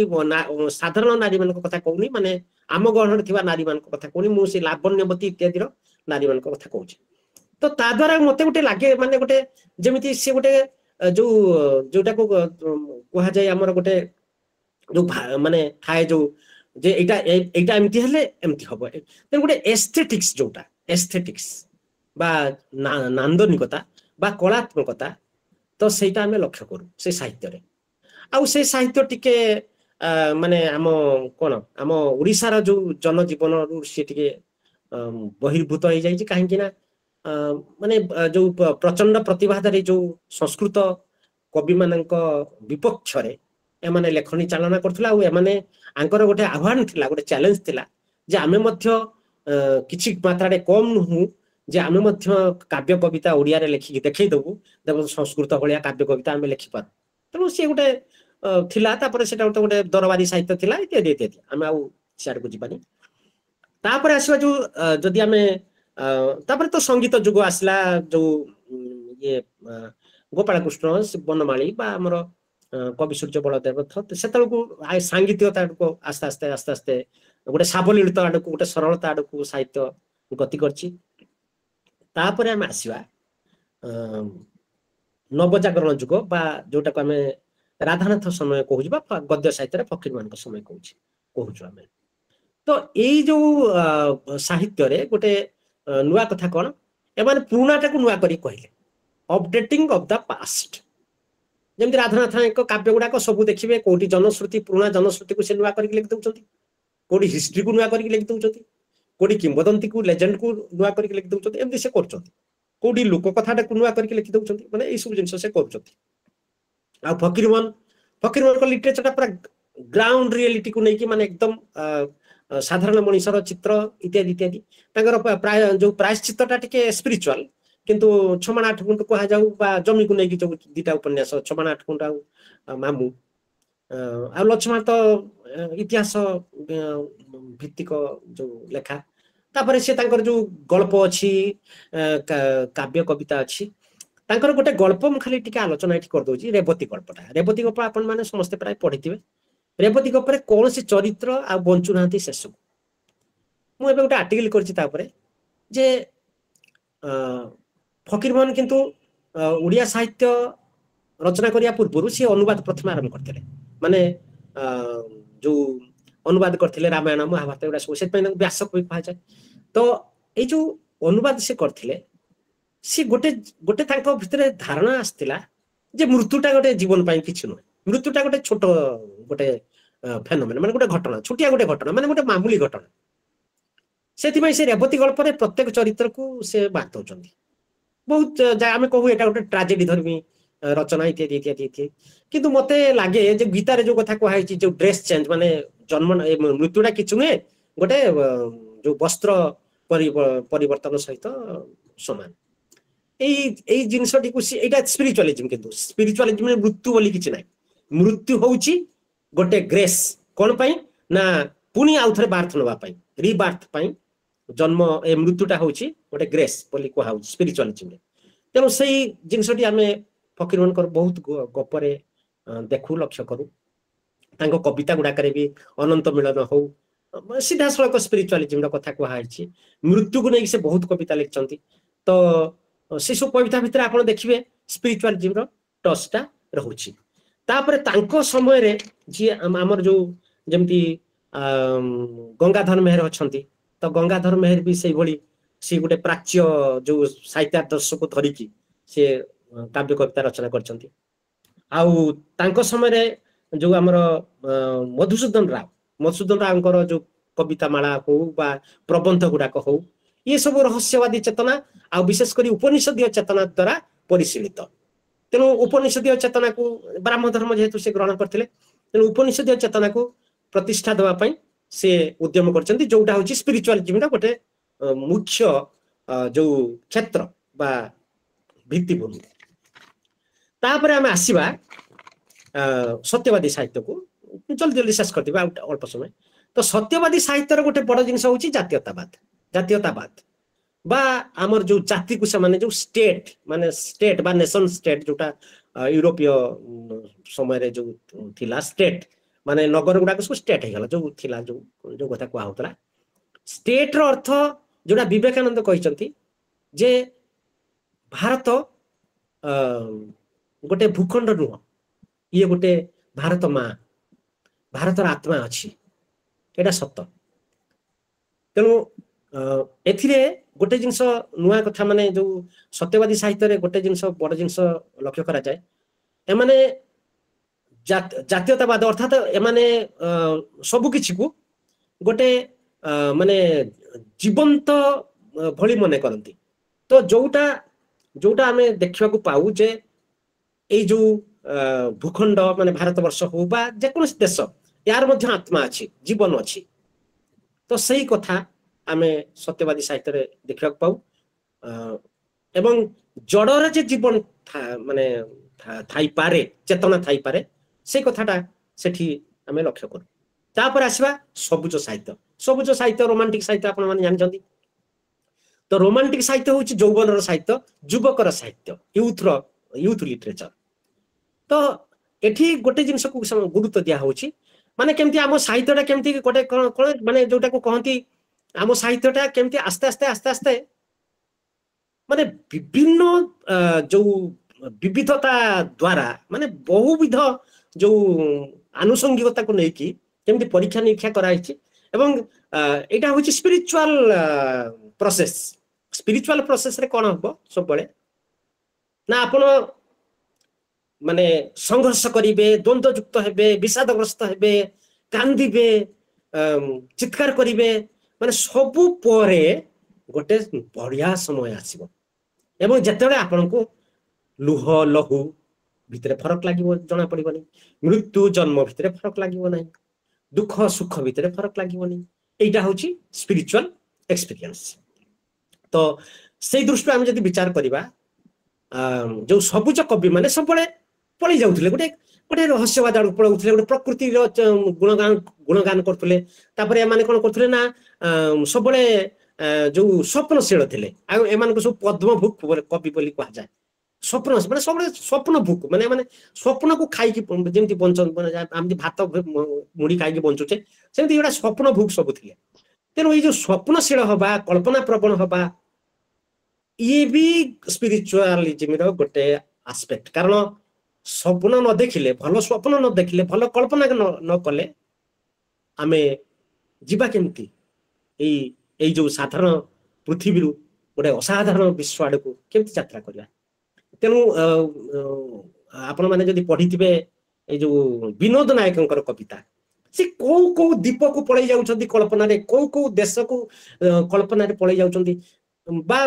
ସାଧାରଣ ନାରୀ ମାନଙ୍କ କଥା କହୁନି ମାନେ ଆମ ଗହଣରେ ଥିବା ନାରୀ ମାନଙ୍କ କଥା କହୁନି ମୁଁ ସେ ଲାବଣ୍ୟବତୀ ଇତ୍ୟାଦିର ନାରୀ ମାନଙ୍କ କଥା କହୁଛି ତ ତା ଦ୍ୱାରା ମତେ ଗୋଟେ ଲାଗେ ମାନେ ଗୋଟେ ଯେମିତି ସେ ଗୋଟେ ଯୋଉ ଯୋଉଟାକୁ କୁହାଯାଏ ଆମର ଗୋଟେ ଯୋଉ ମାନେ ଥାଏ ଯୋଉ ଯେ ଏଇଟା ଏମିତି ହେଲେ ଏମିତି ହବ ତେଣୁ ଗୋଟେ ଏସ୍ଥେଟିକ୍ସ ଯୋଉଟା ଏସ୍ଥେଟିକ୍ସ ବା ନାନ୍ଦନିକତା ବା କଳାତ୍ମକତା ତ ସେଇଟା ଆମେ ଲକ୍ଷ୍ୟ କରୁ ସେ ସାହିତ୍ୟରେ ଆଉ ସେ ସାହିତ୍ୟ ଟିକେ ମାନେ ଆମ କଣ ଆମ ଓଡିଶାର ଯୋଉ ଜନଜୀବନରୁ ସିଏ ଟିକେ ବହିର୍ଭୂତ ହେଇଯାଇଛି କାହିଁକି ନା ମାନେ ଯୋଉ ପ୍ରଚଣ୍ଡ ପ୍ରତିଭାଦରେ ଯୋଉ ସଂସ୍କୃତ କବି ମାନଙ୍କ ବିପକ୍ଷରେ ଏମାନେ ଲେଖନୀ ଚାଳନା କରୁଥିଲା ଆଉ ଏମାନେ ଆଙ୍କର ଗୋଟେ ଆହ୍ୱାନ ଥିଲା ଗୋଟେ ଚ୍ୟାଲେଞ୍ଜ ଥିଲା ଯେ ଆମେ ମଧ୍ୟ କିଛି ମାତ୍ରାରେ କମ ନୁହଁ ଯେ ଆମେ ମଧ୍ୟ କାବ୍ୟ କବିତା ଓଡିଆରେ ଲେଖିକି ଦେଖେଇ ଦବୁ ସଂସ୍କୃତ ଭଳିଆ କାବ୍ୟ କବିତା ଆମେ ଲେଖିପାରୁ ତେଣୁ ସିଏ ଗୋଟେ ଥିଲା ତାପରେ ସେଟା ଗୋଟେ ଦରବାରୀ ସାହିତ୍ୟ ଥିଲା ଇତ୍ୟାଦି ଇତ୍ୟାଦି ଆମେ ଆଉ ସିଆଡକୁ ଯିବାନି ତାପରେ ଆସିବା ଯୋଉ ଯଦି ଆମେ ତାପରେ ତ ସଙ୍ଗୀତ ଯୁଗ ଆସିଲା ଯୋଉ ଇଏ ଗୋପାଳକୃଷ୍ଣ ବନମାଳୀ ବା ଆମର କବି ସୂର୍ଯ୍ୟ ବଳଦେବ ସେତେବେଳକୁ ସାଙ୍ଗୀତିକତା ଆଡକୁ ଆସ୍ତେ ଆସ୍ତେ ଆସ୍ତେ ଆସ୍ତେ ଗୋଟେ ସାବଲୀଳତା ଆଡକୁ ଗୋଟେ ସରଳତା ଆଡକୁ ସାହିତ୍ୟ ଗତି କରିଛି ତାପରେ ଆମେ ଆସିବା ନବଜାଗରଣ ଯୁଗ ବା ଯୋଉଟାକୁ ଆମେ ରାଧାନାଥ ସମୟ କହୁଛୁ ବା ଗଦ୍ୟ ସାହିତ୍ୟରେ ଫକୀର ମାନଙ୍କ ସମୟ କହୁଛୁ ଆମେ ତ ଏଇ ଯୋଉ ସାହିତ୍ୟରେ ଗୋଟେ ନୂଆ କଥା କଣ ଏମାନେ ପୁରୁଣାଟାକୁ ନୂଆ କରି କହିଲେ ଅପଡେଟିଂ ଅଫ ଦ ପାଷ୍ଟ ଯେମିତି ରାଧାନାଥଙ୍କ କାବ୍ୟ ଗୁଡାକ ସବୁ ଦେଖିବେ କୋଉଠି ଜନଶ୍ରୁତି ପୁରୁଣା ଜନଶ୍ରୁତିକୁ ସେ ନୂଆ କରିକି ଲେଖି ଦଉଛନ୍ତି କୋଉଠି ହିଷ୍ଟ୍ରିକୁ ନୂଆ କରିକି ଲେଖି ଦଉଛନ୍ତି କୋଉଠି କିମ୍ବଦନ୍ତୀକୁ ଲେଜେଣ୍ଡକୁ ନୂଆ କରିକି ଲେଖି ଦଉଛନ୍ତି ଏମିତି ସେ କରୁଛନ୍ତି କୋଉଠି ଲୋକ କଥାଟାକୁ ନୂଆ କରିକି ଲେଖି ଦଉଛନ୍ତି ମାନେ ଏଇ ସବୁ ଜିନିଷ ସେ କରୁଛନ୍ତି ଆଉ ଫକୀରମୋହନଙ୍କ ଲିଟରେଚରଟା ପୁରା ଗ୍ରାଉଣ୍ଡ ରିଆଲିଟିକୁ ନେଇକି ମାନେ ଏକଦମ ସାଧାରଣ ମଣିଷର ଚିତ୍ର ଇତ୍ୟାଦି ଇତ୍ୟାଦି ତାଙ୍କର ପ୍ରାୟ ଯୋଉ ପ୍ରାୟଶ୍ଚିତ୍ତଟା ଟିକେ ସ୍ପିରିଚୁଆଲ କିନ୍ତୁ ଛମାଣ ଆଠ ଗୁଣ୍ଠ କୁହାଯାଉ ବା ଜମିକୁ ନେଇକି ଯୋଉ ଦିଟା ଉପନ୍ୟାସ ଛମାଣ ଆଠ ଗୁଣ୍ଠ ଆଉ ମାମୁଁ ଆଉ ଲକ୍ଷ୍ମଣ ତ ଇତିହାସ ଭିତ୍ତିକ ଯୋଉ ଲେଖା ତାପରେ ସେ ତାଙ୍କର ଯୋଉ ଗଳ୍ପ ଅଛି କାବ୍ୟ କବିତା ଅଛି ତାଙ୍କର ଗୋଟେ ଗଳ୍ପ ମୁଁ ଖାଲି ଟିକେ ଆଲୋଚନା ଏଠି କରିଦଉଛି ରେବତୀ ଗଳ୍ପଟା ରେବତୀ ଗଳ୍ପ ଆପଣ ମାନେ ସମସ୍ତେ ପ୍ରାୟ ପଢିଥିବେ ରେବତୀ ଗଳ୍ପରେ କୌଣସି ଚରିତ୍ର ଆଉ ବଞ୍ଚୁନାହାନ୍ତି ଶେଷକୁ ମୁଁ ଏବେ ଗୋଟେ ଆର୍ଟିକଲ କରିଛି ତାପରେ ଯେ ଫକୀରମୋହନ କିନ୍ତୁ ଓଡ଼ିଆ ସାହିତ୍ୟ ରଚନା କରିବା ପୂର୍ବରୁ ସେ ଅନୁବାଦ ପ୍ରଥମେ ଆରମ୍ଭ କରିଥିଲେ ମାନେ ଯୋଉ ଅନୁବାଦ କରିଥିଲେ ରାମାୟଣ ମହାଭାରତ ଏଗୁଡା ସବୁ ସେଥିପାଇଁ ତାଙ୍କୁ ବ୍ୟାସ କବି କୁହାଯାଏ ତ ଏଇ ଯୋଉ ଅନୁବାଦ ସେ କରିଥିଲେ ସେ ଗୋଟେ ତାଙ୍କ ଭିତରେ ଧାରଣା ଆସିଥିଲା ଯେ ମୃତ୍ୟୁଟା ଗୋଟେ ଜୀବନ ପାଇଁ କିଛି ନୁହେଁ ମୃତ୍ୟୁଟା ଗୋଟେ ଛୋଟ ଗୋଟେ ଫେନୋମେନ ମାନେ ଗୋଟେ ଘଟଣା ଛୋଟିଆ ଗୋଟେ ଘଟଣା ମାନେ ଗୋଟେ ମାମୁଲି ଘଟଣା ସେଥିପାଇଁ ସେ ରେବତୀ ଗଳ୍ପରେ ପ୍ରତ୍ୟେକ ଚରିତ୍ରକୁ ସେ ବାଦ ଦଉଛନ୍ତି ବହୁତ ଆମେ କହୁ ଏଇଟା ଗୋଟେ ଟ୍ରାଜେଡି ଧର୍ମୀ ରଚନା ଇତ୍ୟାଦି ଇତ୍ୟାଦି ଇତ୍ୟାଦି କିନ୍ତୁ ମତେ ଲାଗେ ଯେ ଗୀତାରେ ଯୋଉ କଥା କୁହାଯାଇଛି ଯୋଉ ଡ୍ରେସ ଚେଞ୍ଜ ମାନେ ଜନ୍ମ ମୃତ୍ୟୁଟା କିଛି ନୁହେଁ ଗୋଟେ ଯୋଉ ବସ୍ତ୍ର ପରିବର୍ତ୍ତନ ସହିତ ସମାନ ଏଇ ଜିନିଷଟିକୁ ଏଇଟା ସ୍ପିରିଚୁଆଲିଜିମ କିନ୍ତୁ ସ୍ପିରିଚୁଆଲିଜିମରେ ମୃତ୍ୟୁ ବୋଲି କିଛି ନାହିଁ ମୃତ୍ୟୁ ହଉଛି ଗୋଟେ ଗ୍ରେସ୍ କଣ ପାଇଁ ନା ପୁଣି ଆଉଥରେ ବାର୍ଥ ନେବା ପାଇଁ ରିବାର୍ଥ ପାଇଁ ଜନ୍ମ ଏ ମୃତ୍ୟୁଟା ହଉଛି ଗୋଟେ ଗ୍ରେସ୍ ବୋଲି କୁହାହଉଛି ସ୍ପିରିଚୁଆଲିଜିମରେ ତେଣୁ ସେଇ ଜିନିଷଟି ଆମେ ଫକୀରମୋହନଙ୍କର ବହୁତ ଗପରେ ଦେଖୁ ଲକ୍ଷ୍ୟ କରୁ ତାଙ୍କ କବିତା ଗୁଡାକରେ ବି ଅନନ୍ତ ମିଳନ ହଉ ସିଧାସଳଖ ସ୍ପିରିଚୁଆଲିଜିମର କଥା କୁହାଯାଇଛି ମୃତ୍ୟୁକୁ ନେଇକି ସେ ବହୁତ କବିତା ଲେଖିଛନ୍ତି ତ ସେସବୁ କବିତା ଭିତରେ ଆପଣ ଦେଖିବେ ସ୍ପିରିଚୁଆଲିଜିମର ଟଚଟା ରହୁଛି ତାପରେ ତାଙ୍କ ସମୟରେ ଯିଏ ଆମର ଯୋଉ ଯେମିତି ଗଙ୍ଗାଧର ମେହେର ଅଛନ୍ତି ତ ଗଙ୍ଗାଧର ମେହେର ବି ସେଇଭଳି सी गोटे प्राच्य जो साहित्य आदर्श को धरिकी सी काव्य कविता रचना करछंती आउ तांको समय रे जो हमर मधुसूदन राव जो कविता माला हो बा प्रबंध गुडाक हो ये सब रहस्यवादी चेतना आ विशेष करी उपनिषदीय चेतना द्वारा परिशीलित तेणु उपनिषदीय चेतना को ब्राह्मण धर्म जेहेतु से ग्रहण करथिले तेणु उपनिषदीय चेतना को प्रतिष्ठा देवा पई से उद्यम करछंती जोटा होची स्पिरिचुअलिज्म रा गोटे मुख्य जो क्षेत्र बा भित्तिभूमि तापरे हम आसीबा सत्यवादी साहित्य को जल्दी जल्दी शेष कर दिबा अल्प समय तो सत्यवादी साहित्य रो गोटे बड़ जिंस होची जातीयतावाद बा हमर जो जाति को माने जो स्टेट बा नेशन स्टेट जोटा यूरोपीय समय रे जो थिला स्टेट माने नगर गुडा को स्टेट हेगला जो थिला जो कथा को होतला स्टेट रो अर्थ जोटा विवेकानंद कहिसंती जे भारत गोटे भूखंड नुह ये गोटे भारत माँ भारतर आत्मा अच्छी एटा सत्य तेणु एथिरे गोटे जिनस नुआ कथा माने जो सत्यवादी साहित्य रे गोटे जिनस बड़ जिनस लक्ष्य करा जाए एमाने जातीयतावाद अर्थात एमाने सबु किछि को गोटे माने जीवंत भली मने करंती तो जोटा आमे देखिबा को पाऊ जे ए जो भूखंड माने भारत वर्ष हो बा जेकोनोसी देश यार मध्य आत्मा अच्छी जीवन अच्छी तो सही कथा आमे सत्यवादी साहित्य रे देखिबा को पाऊ एवं जड़र जे जीवन माने थाई पारे चेतना थाई पारे से कथाटा सेठी आमे लक्ष्य करू तापर आसीबा सबुज साहित्य रोमांटिक साहित्य आपण माने जानि जंदी तो रोमांटिक साहित्य होची यौवनर साहित्य युवकर साहित्य यूथ लिटरेचर तो एठी गोटे जिनस को गुरुत्व दिया होची माने केमती आम साहित्यटा केमती गोटे कोन माने जोटा को कहंती आम साहित्यटा केमती आस्ते आस्ते माने विभिन्न जो विविधता द्वारा माने बहुविध जो आनुषंगिकता को लेकी केमती परीक्षा निरीक्षा कराइछि एवं एटा होची स्पिरिचुअल प्रोसेस रे कोन हबो सब बळे ना आपण माने संघर्ष करिवे द्वंद्व युक्त हेबे विषादग्रस्त हेबे कांदिबे चित्कार करिवे माने सबु परे गोटे बढ़िया समय आसीबो एवं जेतेबे आपण को लुह लहु भितरे फरक लागिवो जना पड़िबोनी मृत्यु जन्म भितरे फरक लागिवो नै दुख सुख भितरे फरक लागिवो नै एटा होची स्पिरिचुअल एक्सपीरियंस तो से दृष्टि हम जदि विचार करिबा जो सबुज कवि माने सबले पळी जाउथिले गोटे गोटे रहस्यवाद आड़ पळौथिले गोटे प्रकृति रो गुणगान करथुले तापर ए माने कोन करथुले ना सबले जो स्वप्नशील थिले आ एमान को सब पद्मभूक कवि बोली कहा जाय स्वप्न माने सबले स्वप्नभूक माने माने स्वप्न को खाई की जेमति बंचन आमति भात मुड़ी खाई की बंचुचे सेमति एटा स्वप्नभूक सब थिले तेनो ए जो स्वप्नशील हबा कल्पना प्रवण हबा ये भी स्पिरिचुअलिज्म रो गोटे एस्पेक्ट कारण स्वप्न न देखिले भल स्वप्न न देखिले भल कल्पना न कले आमे जीवा केमती ए जो साधारण पृथ्वी रु गोटे असाधारण विश्व आड़ को केमती यात्रा करबा तेनु आपण माने जदि पढिथिबे ए जो विनोद नायकंकर कविता से को दीप को पळै जाउछंती कल्पना रे को देश को कल्पना रे पळै जाउछंती बा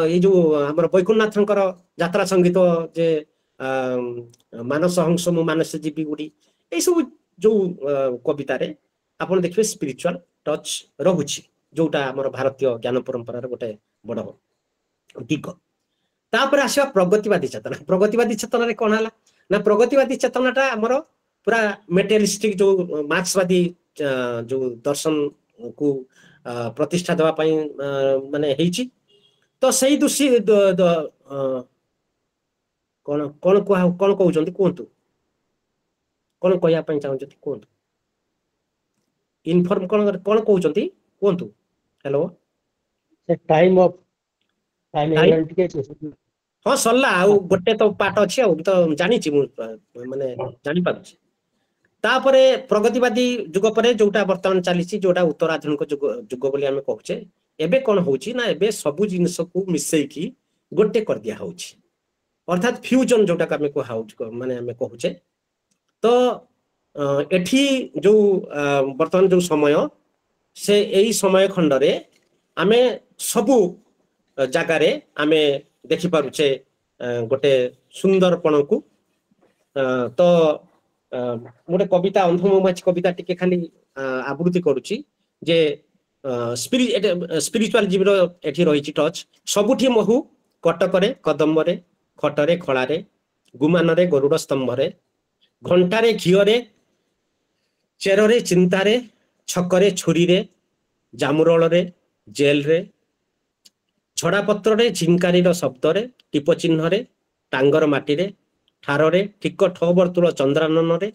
ये जो हमर वैकुंठनाथंकर यात्रा संगीत जे मानस हंस मु मानस जीवी गुडी ए सब जो कविता रे आपण देखिबे स्पिरिचुअल टच रहुछि जोटा हमर भारतीय ज्ञान परंपरा रे गोटे बड़ दिग तापर आसीबा प्रगतिवादी चेतना रे कोन हला ना प्रगतिवादी चेतनाटा हमर पूरा मेटेरियलिस्टिक जो मार्क्सवादी जो दर्शन को प्रतिष्ठा देवा पई माने हेछि तो सही दुसी कोन कहउचंती कोंतु कोन कहया पई चाहउचंती कोंतु इन्फॉर्म कोन कहउचंती कोंतु हेलो टाइम इवेंट के हां सल्ला आ गोटे तो पाठ अछि आ तो जानि छि माने जानि पाछि तापरे प्रगतिवादी जुग परे जोटा वर्तमान चलीछि जोटा उत्तराधुनिक जुग बोली हमें कहूचे एबे कौन होची ना एबे सबु जिनिस को मिसेकी गोटे कर दिया होची अर्थात फ्यूजन जोटा आमे को माने आमे कहूचे तो एठी जो वर्तमान जो समय से एई समय खंडरे आमे सबु जगारे आमे देखि पारुचे गोटे सुंदरपण को तो गोटे कविता अंधमौमाछी कविता टिके खाली आवृत्ति करूची जे स्पिरिचुअल जीवन एठी रही टच सबुठी महु कटकरे कदम्बरे खटरे खଳାରେ गुमानरे गरुड़ स्तंभरे घंटारे घिओरे चेररे चिंतारे छकरे छुरीरे जामुरଳରେ जेलरे छड़ा पत्ररे झिंकारीर शब्दरे टीप चिन्हरे टांगर माटीरे ठाररे ठीक ठ वर्तुल चंद्रानନରେ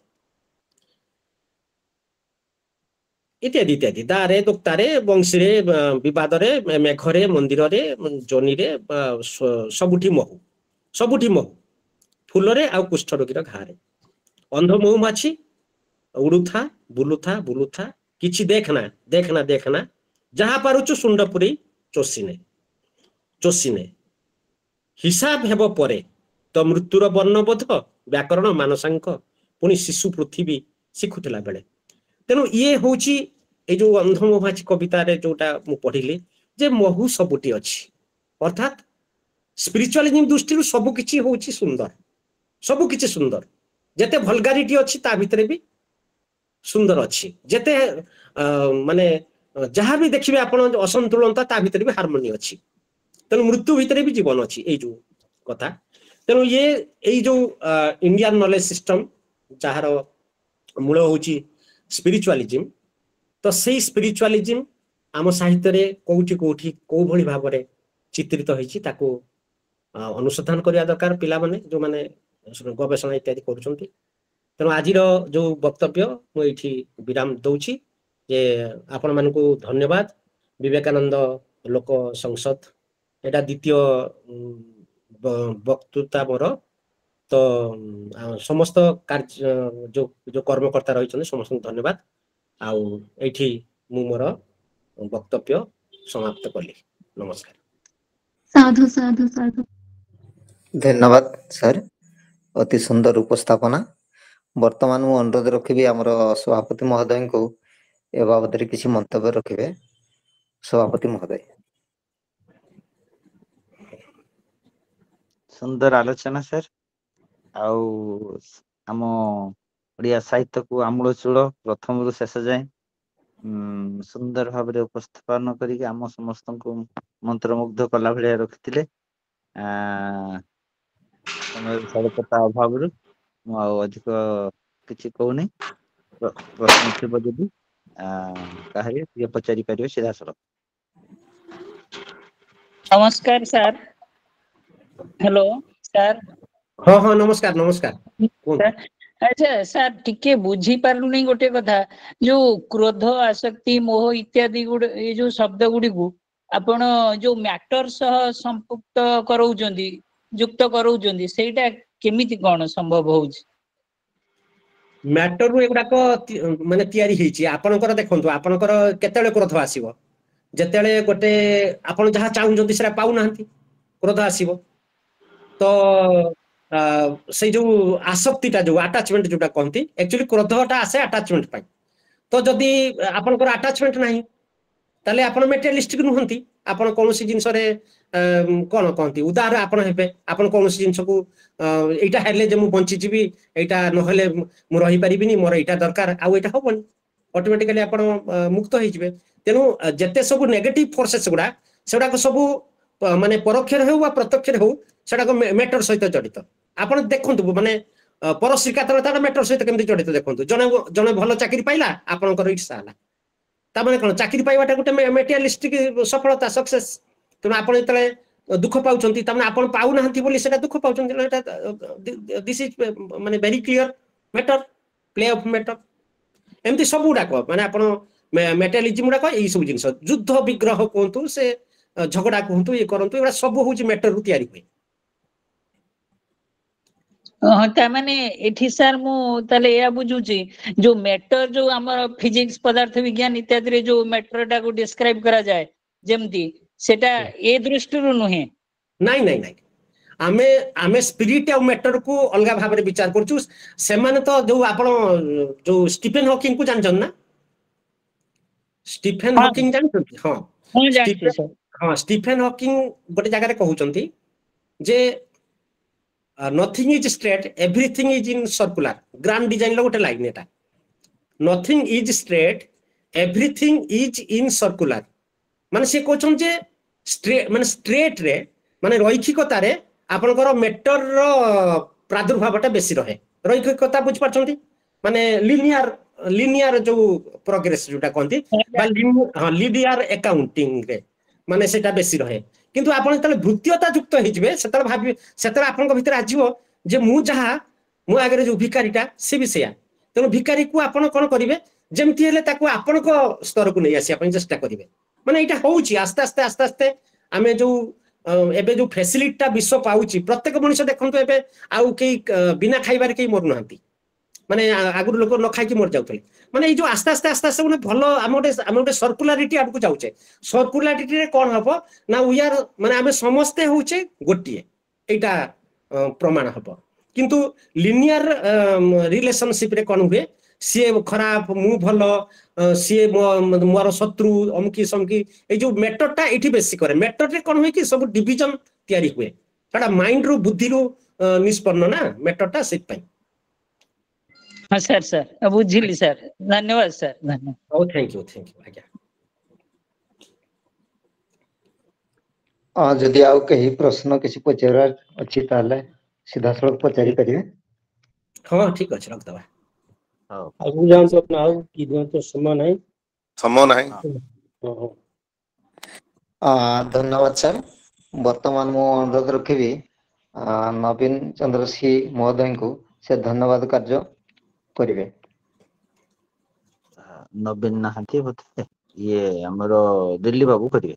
इत्यादि इत्यादि दारे दुक्तारे बंशीरे विवादरे मेघरे मंदिररे जोनीरे सबुठी महु फुलरे आ कुष्ठ रोगीर घारे अंध महुमाछी उड़ुथा बुलुथा किछि देखना जहा पारुचु सुंड पुरी चोसीने हिसाब हेबो परे तो मृत्युर वर्णबोध व्याकरण मानसांक पुणी शिशु पृथ्वी शिखुला बेले तेणु ये होची ए जो अंध महुमाछी कविता रे जोटा मु पढ़िली जे महु सबुटी अछि अर्थात स्पिरिचुअलिज्म दृष्टि सबु किछि होची सुंदर जेते भलगारिटी अछि ता भितरे भी सुंदर अछि जेते माने जहा भी देखिबे आपण असंतुलनता ता भितरे भी हार्मोनी अछि तेणु मृत्यु भितरे भी जीवन अछि ए जो कथा तेणु ये ए जो इंडियन नॉलेज सिस्टम जहार मूल होची स्पिरिचुअलिज्म तो सेई स्पिरिचुअलिज्म आम साहित्य रे कोठी को भली भाबरे चित्रित होईची ताको अनुसंधान करिया दरकार पिला माने जो माने गवेषणा इत्यादि करूछंती तेणु आज जो वक्तव्य मु एठी विराम दउची जे आपण मानकु धन्यवाद विवेकानंद लोक संसद एटा द्वितीय वक्तृता मोर तो समस्त कार्य जो कर्मकर्ता रही समस्त धन्यवाद आउ एठी मु मोर वक्तव्य समाप्त कली नमस्कार साधु साधु साधु धन्यवाद सर अति सुंदर उपस्थापना वर्तमान मु अनुरोध रखिबी हमर सभापति महोदय को ए बाबद रे किछि मंतव्य रखिबे सभापति महोदय सुंदर आलोचना सर आउ आम ओडिया साहित्य को आमूलचूल प्रथम रु शेष जाए सुंदर भाव उपस्थापन करिक आम समस्त को मंत्रमुग्ध कला भलिया रखिथिले समय स्वल्पता अभाव अधिक किछि कहूनी प्रश्न थिबो जदि काहे ये पचारि परियो सीधा सर नमस्कार सर हेलो सर हाँ नमस्कार अच्छा सर टिके बुझी पारलु नहीं गोटे कथा जो क्रोध आसक्ति मोह इत्यादि ये जो शब्द गुडी को आपण जो मैटर सह संपुक्त करौचंदी युक्त करौचंदी सेटा केमिति कोन संभव होउछ मैटर रु एगुडाक माने तयारी हेची आपनकर देखंतु आपनकर केतेले क्रोध आसीबो जेतेले गोटे आपण जहा चाहुचंती सेरा पाउ नाहंती क्रोध आसीबो तो से जो आसक्तिटा जो अटैचमेंट जोटा कहती एक्चुअली क्रोधटा आसे अटैचमेंट पाई तो जदि आपनकर अटैचमेंट नाही ताले आपण मेटेरियलिस्टिक नुहंती आपण कोनोसी जिंस रे कोन कहती उदाहरण आपण हेबे आपण कोनोसी जिंस को एटा हेले जे मु बंची जीबी एटा न हेले मु रही परिबिनी मोर एटा दरकार आ एटा होबनी ऑटोमेटिकली आपण मुक्त होई जिवे तेनु जते सब नेगेटिव फोर्सेस गुडा सेडा को सब माने परोक्ष रे हो वा प्रत्यक्ष रे हो सेडा को मैटर सहित जड़ित आपण देखंतु माने पर श्रीकातरता मैटर सहित केमति जड़ित देखंतु जने जने भलो चाकरी पाइला आपनकर इच्छा हला ता माने कोन चाकरी पाइबाटा गुटे मेटेरियलिस्टिक सफलता सक्सेस तने आपण तले दुख पाउचंती तने आपण पाउ नाहंती बोली सेटा दुख पाउचंती एटा दिस इज माने very clear matter play of matter एमती सब गुडा को माने आपण मेटेरियलिज्म गुडा को एई सब जिंस युद्ध विग्रह कोंतु से झगड़ा कहतु ये करंतु एटा सब होची मैटर रु तयारी होय हाँ ता माने एठी सर मु ताले या बुझुची जो मैटर जो हमर फिजिक्स पदार्थ विज्ञान इत्यादि रे जो मैटर टा को डिस्क्राइब करा जाए ଯେମିତି ସେଟା ଏ ଦୃଷ୍ଟିରୁ ନୁହେଁ। ନାଇଁ ନାଇଁ ନାଇଁ आमे आमे स्पिरिट और मैटर को अलग भाव में विचार करछु सेमाने तो जो आपण जो स्टीफेन हॉकिंग को जानछन ना स्टीफेन हॉकिंग जानछन हां हां जानछि सर हां स्टीफेन हॉकिंग गोटे जगह रे कहउचंती जे nothing is straight everything is in circular grand design लो गोटे लाइन एटा nothing is straight everything is in circular माने से कहउचन जे स्ट्रेट माने स्ट्रेट रे माने रैखिकता रे आपनकर मेटर रो प्रादुर्भावटा बेसी रहे रैखिकता बुझ पाछंती माने लिनियर जो प्रोग्रेस जोटा कहंती बा लिनियर अकाउंटिंग रे माने सेटा बेसी रहे किंतु आपण तले वृत्तियता युक्त हिजबे सेतल भाबी सेतल आपनक भितर आजिवो जे मु जहा मु आगरे जो भिखारीटा से विषया तेनो भिखारी को आपण कोन करिवे जेमति हेले ताको आपनक स्तर को नै आसी आपण चेष्टा करिवे माने एटा होउची आस्ते आस्ते आस्ते आस्ते आमे जो एबे जो फैसिलिटी विश्व पाउची प्रत्येक मनुष्य देखंतु एबे आउ के बिना खाइबार के मर नहंती माने आगु लोक न खाइ के मर जाउतले माने ए जो आस्ते आस्ते आस्ते आस्ते माने भलो आमे सर्कुलारिटी आगु जाउचे सर्कुलारिटी रे कोन हबो ना वी आर माने आमे समस्ते होउचे गोटिए एटा प्रमाण हबो किंतु लिनियर रिलेशनशिप रे कोन हुए सी खराब मु भलो सी मोर शत्रु अमकी समकी ए जो मेटरटा एठी बेसी करे मेटर रे कोन होय कि सब डिवीजन तयारी हुए काडा माइंड रो बुद्धि रो निष्पन्न ना मेटरटा सेट पई हां सर सर बुझिली सर धन्यवाद सर धन्यवाद ओ थैंक यू आज्ञा जदि आउ कहीं प्रश्न किसी पचार अच्छी ताले सीधा सड़क पचारि परिवे हां ठीक अछि रख दबा आगु जान तो अपना आउ की दो तो समय नहीं धन्यवाद सर वर्तमान मु अनुरोध रखिबी नवीन चंद्र सिंह महोदय को से धन्यवाद कार्य करिवे नवीन नहांती होते ये हमरो दिल्ली बाबू करिवे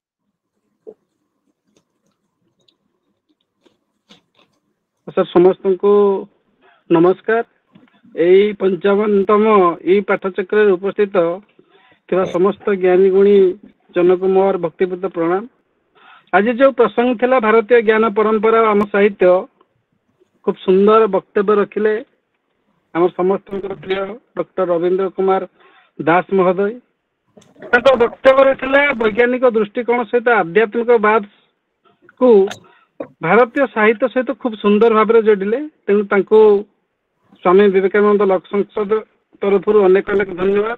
सर समस्त को नमस्कार एई 55तम ई पाठचक्र उपस्थित थिबा समस्त ज्ञानी गुणी जनक मोर भक्तिपूत प्रणाम आज जो प्रसंग थिला भारतीय ज्ञान परंपरा आम साहित्य खूब सुंदर वक्तव्य रखिले आम समस्त प्रिय डॉक्टर रविंद्र कुमार दास महोदय ताको वक्तव्य थिला वैज्ञानिक दृष्टिकोण सहित आध्यात्मिक बात को भारतीय साहित्य सहित खूब सुंदर भाव में जोड़िले तेणु तांको स्वामी विवेकानंद लोक संसद तरफ अनेक अनेक धन्यवाद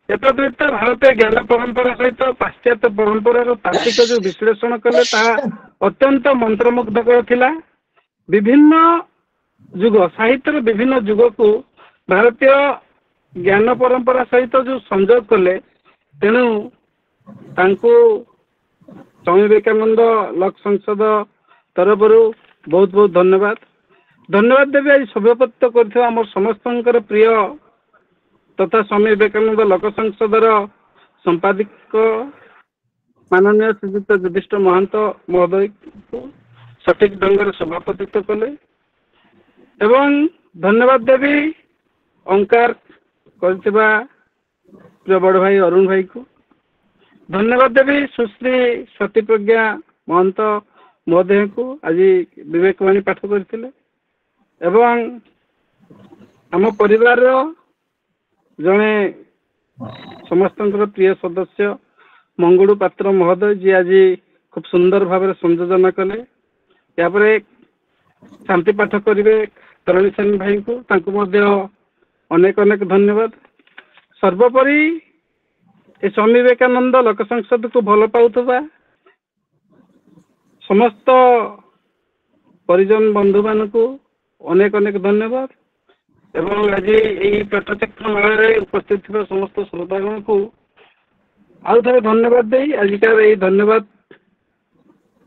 एतद्व्यतीत भारतीय ज्ञान परंपरा सहित पाश्चात्य परंपरार तात्विक जो विश्लेषण कले अत्यंत मंत्रमुग्धकर थिला विभिन्न युग साहित्य विभिन्न युग को भारतीय ज्ञान परंपरा सहित जो संयोग कले तेणु तांको स्वामी विवेकानंद लोक संसद तरफ बहुत बहुत धन्यवाद धन्यवाद देवी आज सभापतित्व कर समस्त प्रिय तथा स्वामी विवेकानंद लोक संसदर संपादिक माननीय श्रीजुक्त युधिष्ठ महंत महोदय को सठिक ढंग से सभापतित्व कले एवं धन्यवाद देवी अंकार करथिबा प्रिय बड़ भाई अरुण भाई को धन्यवाद देवी सुश्री सती प्रज्ञा महंत महोदय को आज विवेकवाणी पाठ करथिले एवं आम परिवार जड़े समस्त प्रिय सदस्य मंगुड़ू पात्र महोदय जी आज खूब सुंदर भाव संयोजन कले यापर शांति पाठ करेंगे तरणୀ सेन भाई को अनेक अनेक धन्यवाद सर्वोपरि ए स्वामी विवेकानंद लोक संसद को भल पाउथबा समस्त परिजन बंधु मान को अनेक अनेक धन्यवाद एवं आज यही पाठचक्र मेला उपस्थित थी समस्त श्रोतागण को आउ थे धन्यवाद दे आजिकार ये धन्यवाद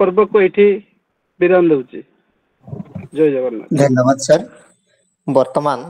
पर्व को ये विराम दूची जय जगन्नाथ धन्यवाद सर वर्तमान